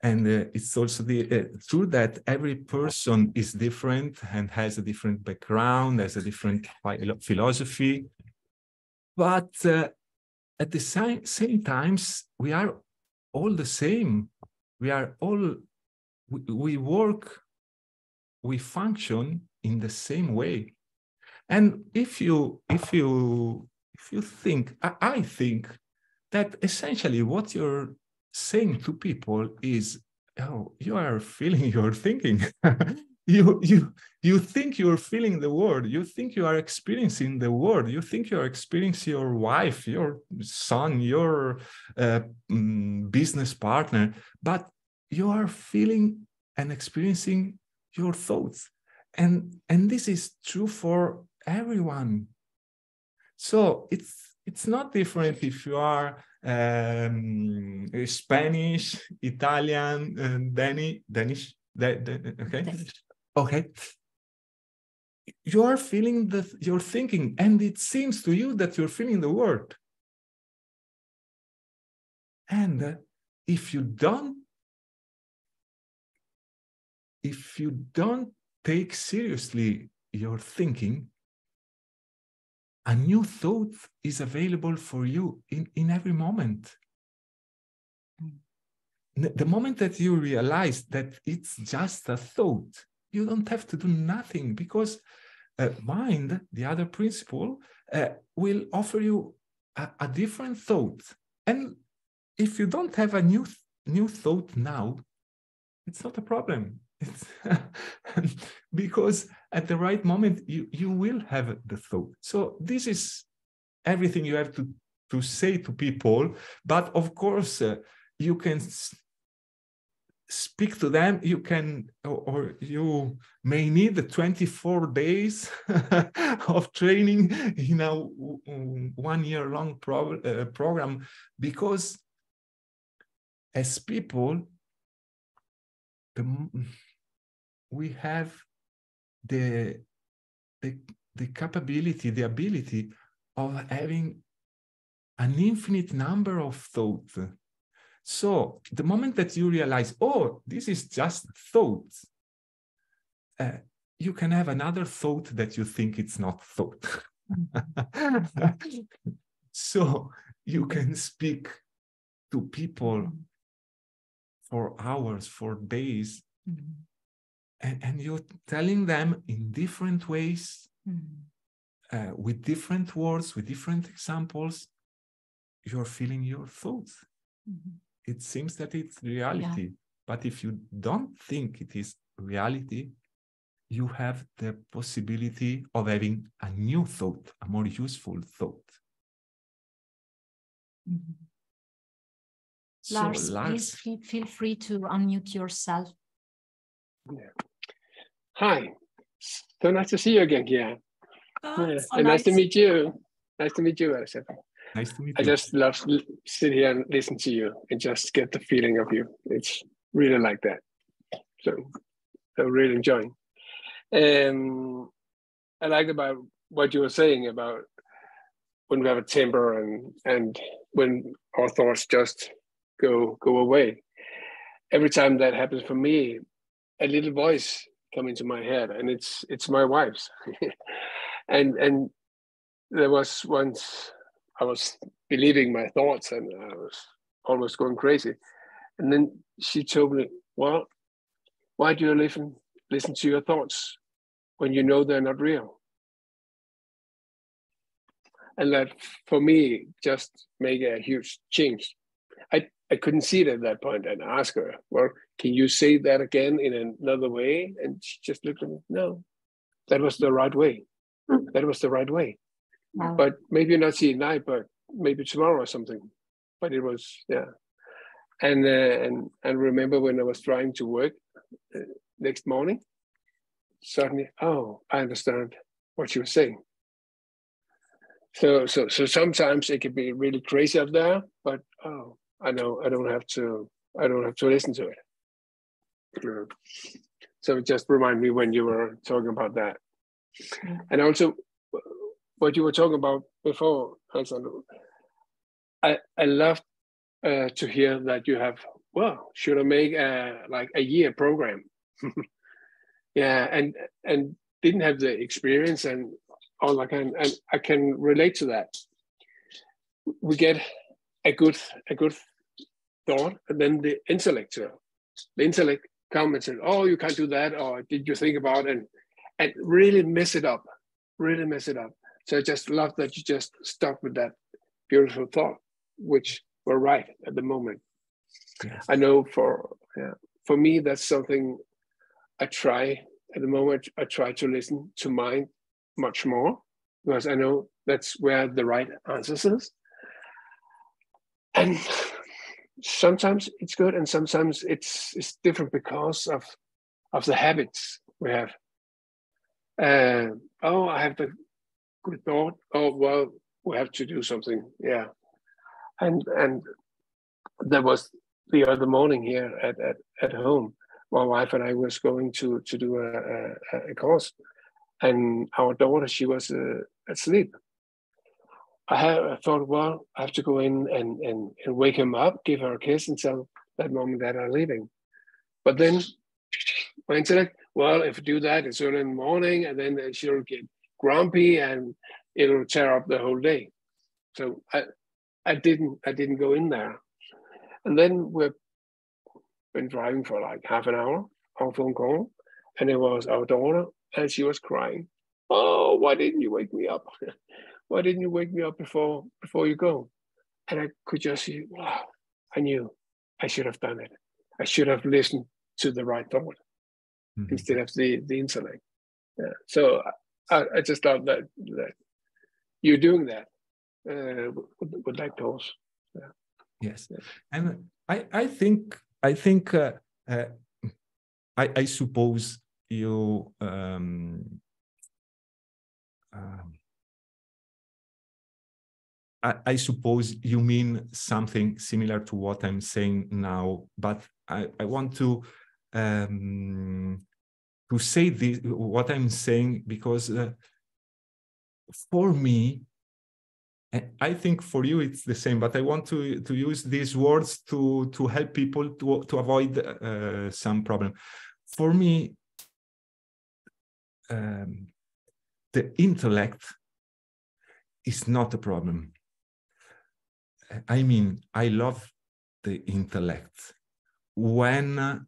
and it's also true that every person is different and has a different background, has a different philosophy. But at the same times, we are all the same. We are all, we work, we function in the same way. And if you think, I think that essentially what you're saying to people is, oh, you are feeling your thinking. You think you're feeling the world. You think you are experiencing the world. You think you're experiencing your wife, your son, your business partner, but you are feeling and experiencing your thoughts. And this is true for everyone. So it's not different if you are Spanish, Italian, Danish. Okay. You are feeling you're thinking, and it seems to you that you're feeling the word. And if you don't take seriously your thinking, a new thought is available for you in every moment. The moment that you realize that it's just a thought, you don't have to do nothing, because mind, the other principle, will offer you a different thought. And if you don't have a new thought now, it's not a problem. It's because at the right moment, you will have the thought. So this is everything you have to say to people. But of course, you can speak to them. You can, or you may need the 24 days of training in a 1 year long program, because as people, we have the capability, the ability of having an infinite number of thoughts. So the moment that you realize, oh, this is just thoughts, you can have another thought that you think it's not thought. So you can speak to people for hours, for days, and you're telling them in different ways, with different words, with different examples, you're feeling your thoughts. It seems that it's reality, but if you don't think it is reality, you have the possibility of having a new thought, a more useful thought. Lars, please feel free to unmute yourself. Hi, so nice to see you again, Chiara. So and nice to meet you. Nice to meet you, Alessandro. Nice to meet I you. just love to sit here and listen to you and just get the feeling of you. It's really like that. So I'm really enjoying. I like about what you were saying about when we have a temper and when our thoughts just go away. Every time that happens for me, a little voice comes into my head, and it's my wife's. and there was once I was believing my thoughts, and I was almost going crazy. And then she told me, "Well, why do you listen to your thoughts when you know they're not real?" And that, for me, just made a huge change. I couldn't see it at that point, and I asked her, "Well, can you say that again in another way?" And she just looked at me, "No, that was the right way. That was the right way." Wow. But maybe not tonight, but maybe tomorrow or something. But it was, yeah. And remember when I was trying to work next morning, suddenly, oh, I understand what you were saying. So sometimes it can be really crazy up there, but oh, I know I don't have to listen to it. So it just reminded me when you were talking about that. And also, what you were talking about before, Alessandro, I love to hear that you have, well, should I make a year program? Yeah, and didn't have the experience and all that kind, and I can relate to that. We get a good thought, and then the intellect come and say, "Oh, you can't do that," or "Did you think about it?" and really mess it up. So I just love that you just stuck with that beautiful thought, which were right at the moment. Yes. I know for me, that's something I try at the moment. I try to listen to mind much more, because I know that's where the right answers is. And sometimes it's good, and sometimes it's different because of the habits we have. I have the good thought. Oh, well, we have to do something. Yeah, and that was the other morning here at home. My wife and I was going to do a course, and our daughter, she was asleep. I thought, well, I have to go in and wake him up, give her a kiss, and tell that mom and dad are leaving. But then my intellect, well, if you do that, it's early in the morning, and then she'll get grumpy, and it'll tear up the whole day. So I didn't go in there. And then we've been driving for like half an hour, our phone call, and it was our daughter, and she was crying. Oh, why didn't you wake me up? Why didn't you wake me up before you go? And I could just see, wow, I knew I should have done it. I should have listened to the right thought instead of the intellect. Yeah. So I just thought that you're doing that with that course. Yeah. Yes, and I think I suppose you I suppose you mean something similar to what I'm saying now, but I want to say this, what I'm saying, because for me, I think for you it's the same, but I want to use these words to help people to avoid some problem. For me, the intellect is not a problem. I mean, I love the intellect when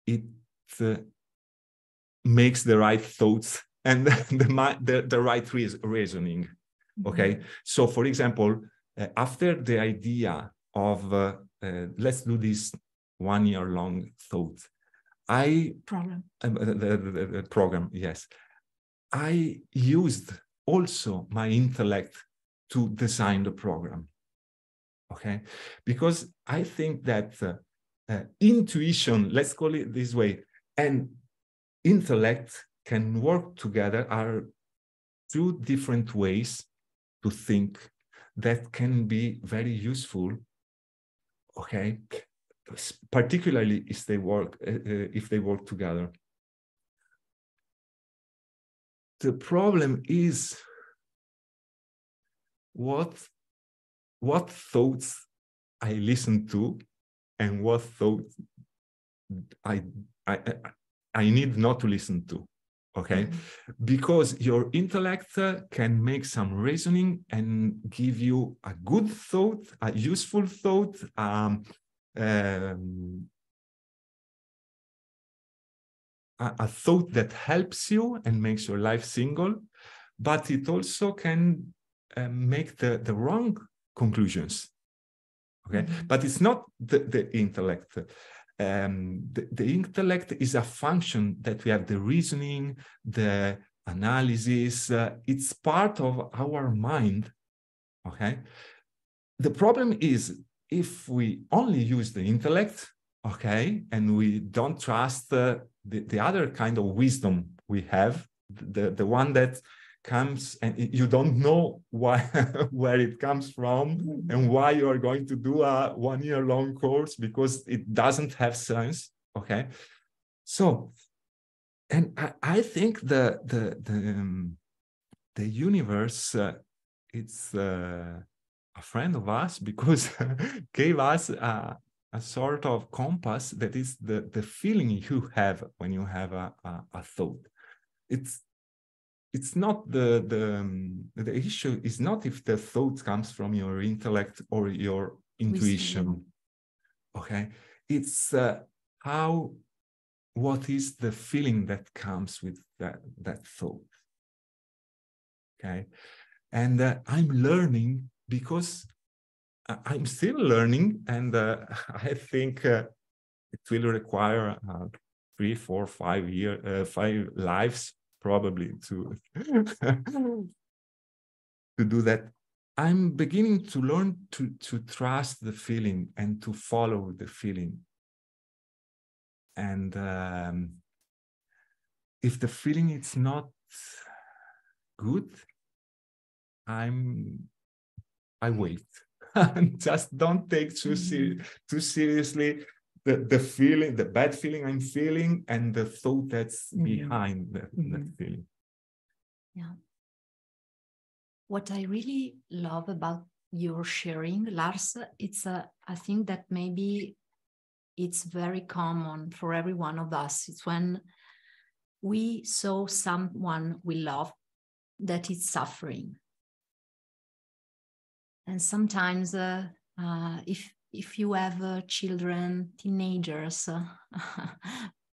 it makes the right thoughts and the right reasoning. Okay, so for example, after the idea of let's do this 1 year long thought, the program, yes, I used also my intellect to design the program. Okay, because I think that intuition, let's call it this way, and intellect can work together, are two different ways to think that can be very useful. Okay, particularly if they work together. The problem is what thoughts I listen to and what thoughts I need not to listen to. Okay, because your intellect can make some reasoning and give you a good thought, a useful thought, a thought that helps you and makes your life single, but it also can make the wrong conclusions. Okay, but it's not the intellect. The intellect is a function that we have the reasoning, the analysis. It's part of our mind. Okay. The problem is if we only use the intellect, okay, and we don't trust the other kind of wisdom we have, the one that comes and you don't know why where it comes from and why you are going to do a 1 year long course because it doesn't have sense. Okay, so And I think the universe, it's a friend of us, because gave us a sort of compass that is the feeling you have when you have a thought. It's not the issue is not if the thought comes from your intellect or your intuition. Okay, it's what is the feeling that comes with that thought. Okay, and I'm learning, because I'm still learning, and I think it will require 3, 4, 5 lives probably to do that. I'm beginning to learn to trust the feeling and to follow the feeling. And if the feeling is not good, I wait. Just don't take too seriously the feeling, the bad feeling I'm feeling, and the thought that's behind that feeling. Yeah. What I really love about your sharing, Lars, it's I think that maybe it's very common for every one of us. It's when we saw someone we love that is suffering. And sometimes if you have children, teenagers,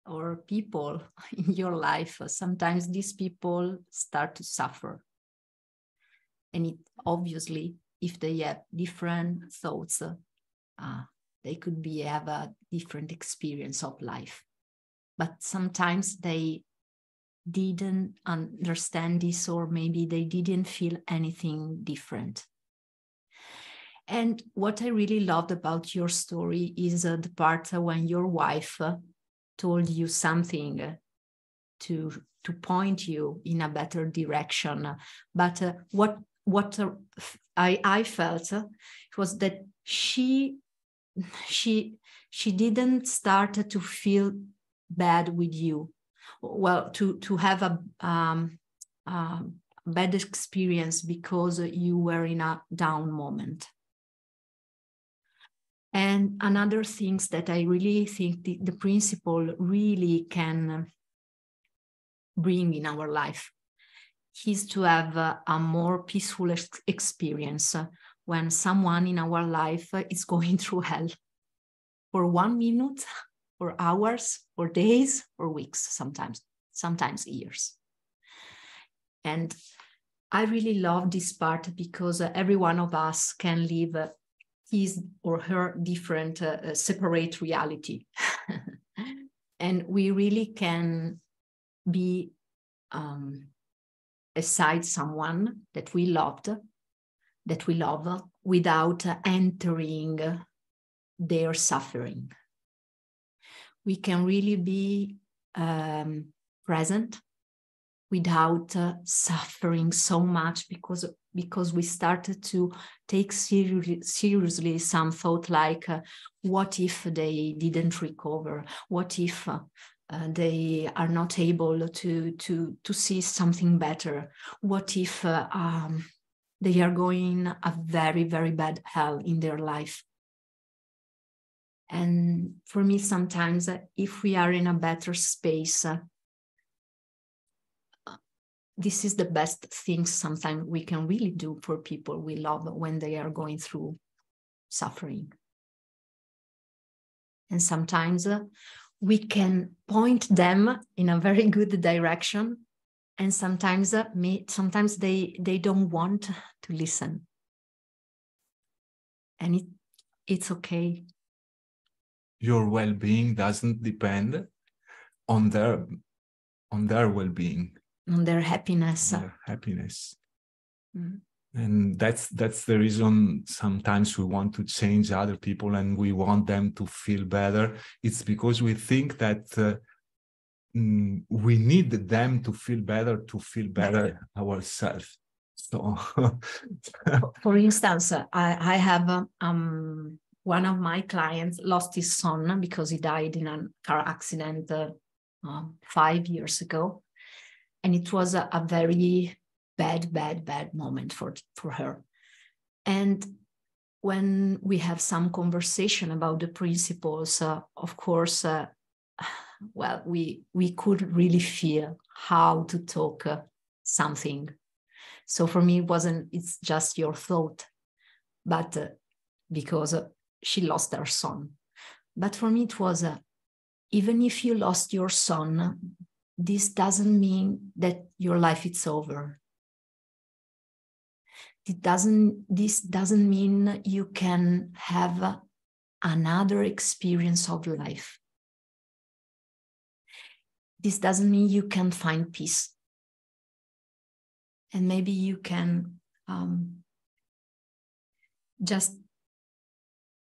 or people in your life, sometimes these people start to suffer. And it obviously, if they have different thoughts, they could have a different experience of life. But sometimes they didn't understand this, or maybe they didn't feel anything different. And what I really loved about your story is the part when your wife told you something to point you in a better direction. But what I felt was that she didn't start to feel bad with you. Well, to have a bad experience because you were in a down moment. And another things that I really think the principle really can bring in our life is to have a more peaceful experience when someone in our life is going through hell for 1 minute, or hours, or days, or weeks, sometimes years. And I really love this part, because every one of us can live his or her different separate reality. And we really can be aside someone that we love, without entering their suffering. We can really be present without suffering so much, because we started to take seriously some thought like, what if they didn't recover? What if they are not able to see something better? What if they are going a very, very bad hell in their life? And for me, sometimes if we are in a better space, this is the best thing sometimes we can really do for people we love when they are going through suffering. And sometimes we can point them in a very good direction, and sometimes they don't want to listen, and it's okay. Your well-being doesn't depend on their well-being, on their happiness. Mm-hmm. And that's the reason sometimes we want to change other people and we want them to feel better. It's because we think that we need them to feel better ourselves. So, for instance, I have one of my clients lost his son because he died in a car accident 5 years ago. And it was a very bad moment for her. And when we have some conversation about the principles, of course, well, we could really feel how to talk something. So for me, it's just your thought, but because she lost her son. But for me, it was, even if you lost your son, this doesn't mean that your life is over. This doesn't mean you can have another experience of life. This doesn't mean you can find peace. And maybe you can just,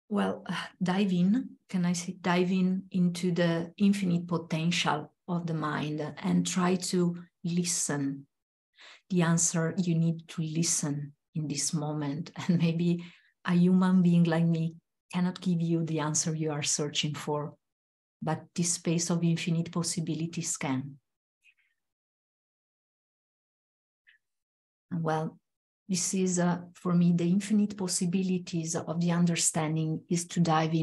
well, dive in into the infinite potential of the mind and try to listen. The answer, you need to listen in this moment. And maybe a human being like me cannot give you the answer you are searching for, but this space of infinite possibilities can. Well, this is, for me, the infinite possibilities of the understanding is to dive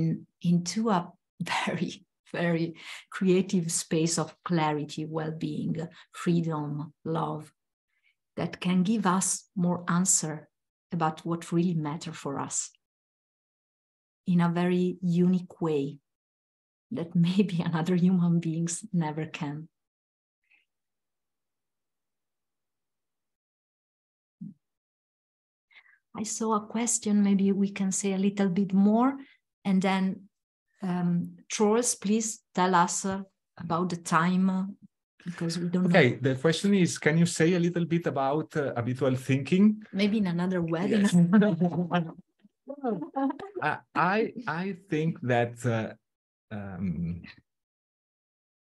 into a very, very creative space of clarity, well-being, freedom, love, that can give us more answer about what really matters for us in a very unique way that maybe another human beings never can. I saw a question, maybe we can say a little bit more, and then Troels, please tell us about the time, because we don't know. Okay, the question is, can you say a little bit about habitual thinking? Maybe in another webinar. Yes. I think that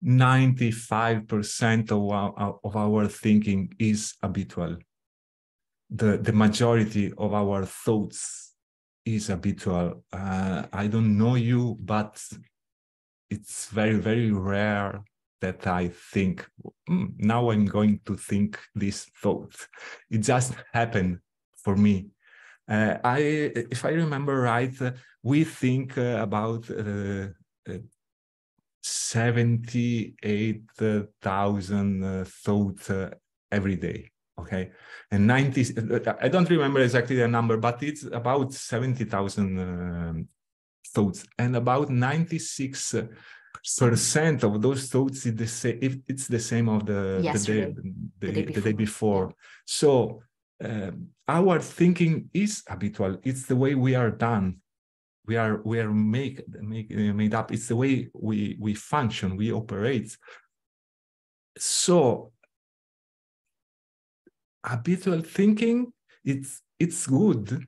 95% of our thinking is habitual. The majority of our thoughts is habitual. I don't know you, but it's very, very rare that I think, now I'm going to think this thought. It just happened for me. If I remember right, we think about 78,000 thoughts every day. Okay, and 90, I don't remember exactly the number, but it's about 70,000 thoughts, and about 96% of those thoughts is the same. If it's the same of the day before. Yeah. So our thinking is habitual. It's the way we are done. We are made up. It's the way we function, we operate. So habitual thinking, it's good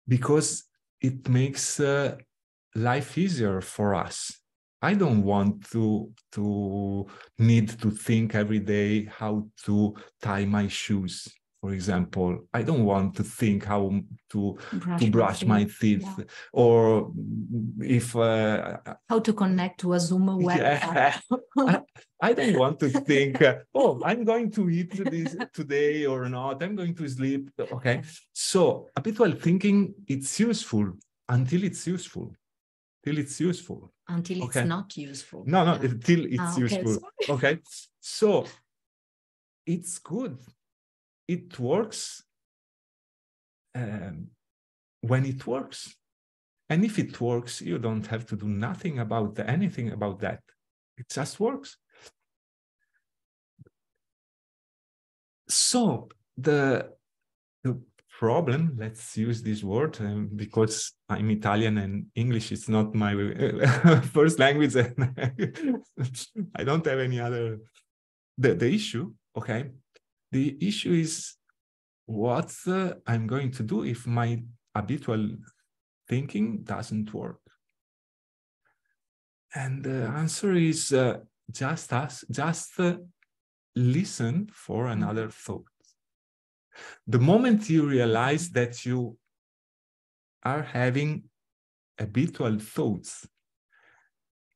because it makes life easier for us. I don't want to need to think every day how to tie my shoes, for example. I don't want to think how to brush my teeth, yeah. Or if how to connect to a Zoom website. Yeah. I don't want to think, oh, I'm going to eat this today or not. I'm going to sleep. Okay. So habitual thinking, it's useful until it's useful. Till it's useful. Until it's not useful. No, yeah. Till it's useful. Okay. So it's good. It works when it works. And if it works, you don't have to do anything about that. It just works. So the problem, let's use this word, because I'm Italian and English is not my first language, and I don't have any other. The issue, okay? The issue is what I'm going to do if my habitual thinking doesn't work. And the answer is just listen for another thought. The moment you realize that you are having habitual thoughts,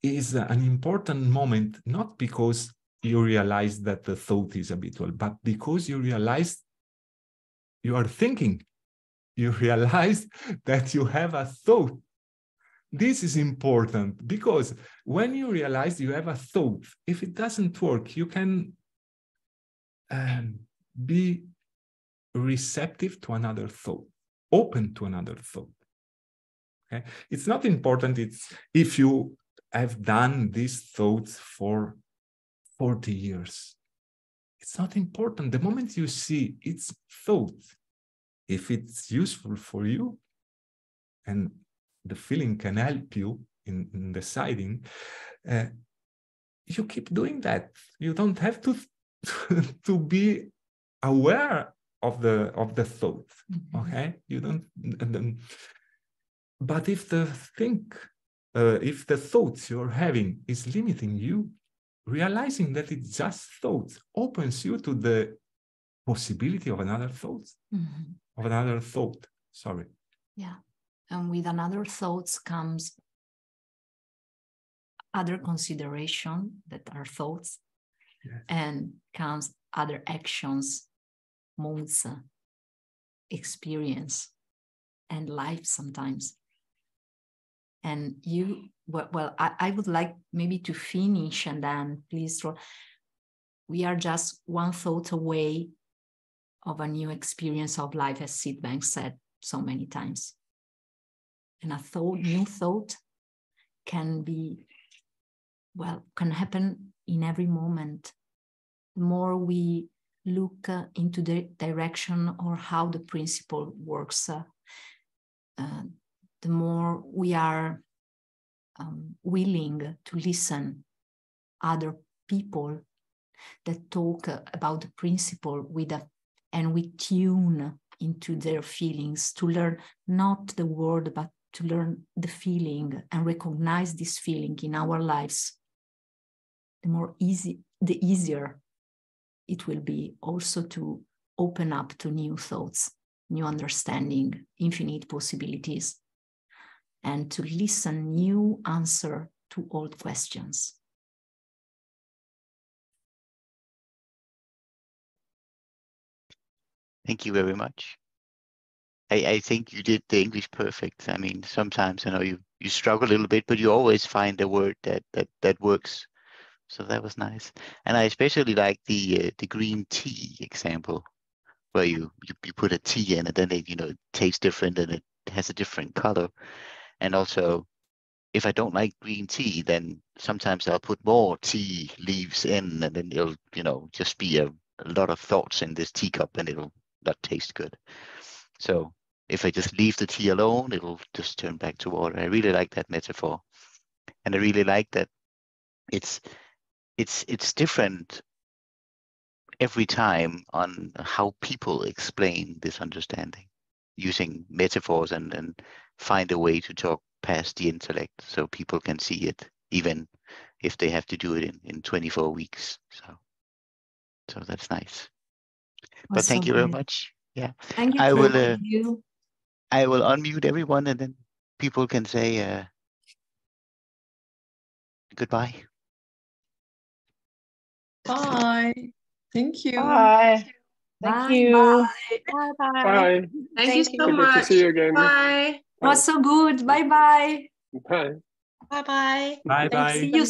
is an important moment, not because you realize that the thought is habitual, but because you realize you are thinking. You realize that you have a thought. This is important because when you realize you have a thought, if it doesn't work, you can be receptive to another thought, open to another thought. Okay? It's not important if you have done these thoughts for 40 years. It's not important. The moment you see it's thought, if it's useful for you and the feeling can help you in deciding, you keep doing that. You don't have to to be aware of the thought. Okay, you don't. But if the thoughts you're having is limiting you, realizing that it's just thoughts opens you to the possibility of another thought. Of another thought. Sorry. Yeah. And with another thoughts comes other consideration that are thoughts, yes. And comes other actions, moods, experience, and life sometimes. And I would like maybe to finish and then please, we are just one thought away of a new experience of life, as Sid Banks said so many times. And new thought can happen in every moment. The more we look into the direction or how the principle works, the more we are willing to listen other people that talk about the principle and we tune into their feelings to learn not the word, but to learn the feeling and recognize this feeling in our lives. The easier it will be also to open up to new thoughts, new understanding, infinite possibilities, and to listen new answer to old questions. Thank you very much. I think you did the English perfect. I mean, sometimes I know you struggle a little bit, but you always find a word that works. So that was nice. And I especially like the green tea example, where you put a tea in and then it tastes different and it has a different color. And also, if I don't like green tea, then sometimes I'll put more tea leaves in, and then it'll just be a lot of thoughts in this teacup, and it'll not taste good. So if I just leave the tea alone, it'll just turn back to water. I really like that metaphor, and I really like that it's different every time on how people explain this understanding, using metaphors and find a way to talk past the intellect so people can see it, even if they have to do it in 24 weeks. So that's nice. But thank you very much. Yeah. Thank you. I will unmute everyone and then people can say goodbye. Bye. Thank you. Bye. Thank you. Bye. Bye. Thank you so Good much. to see you again. Bye. It was so good. Bye-bye. Bye. Bye-bye. Bye-bye. See you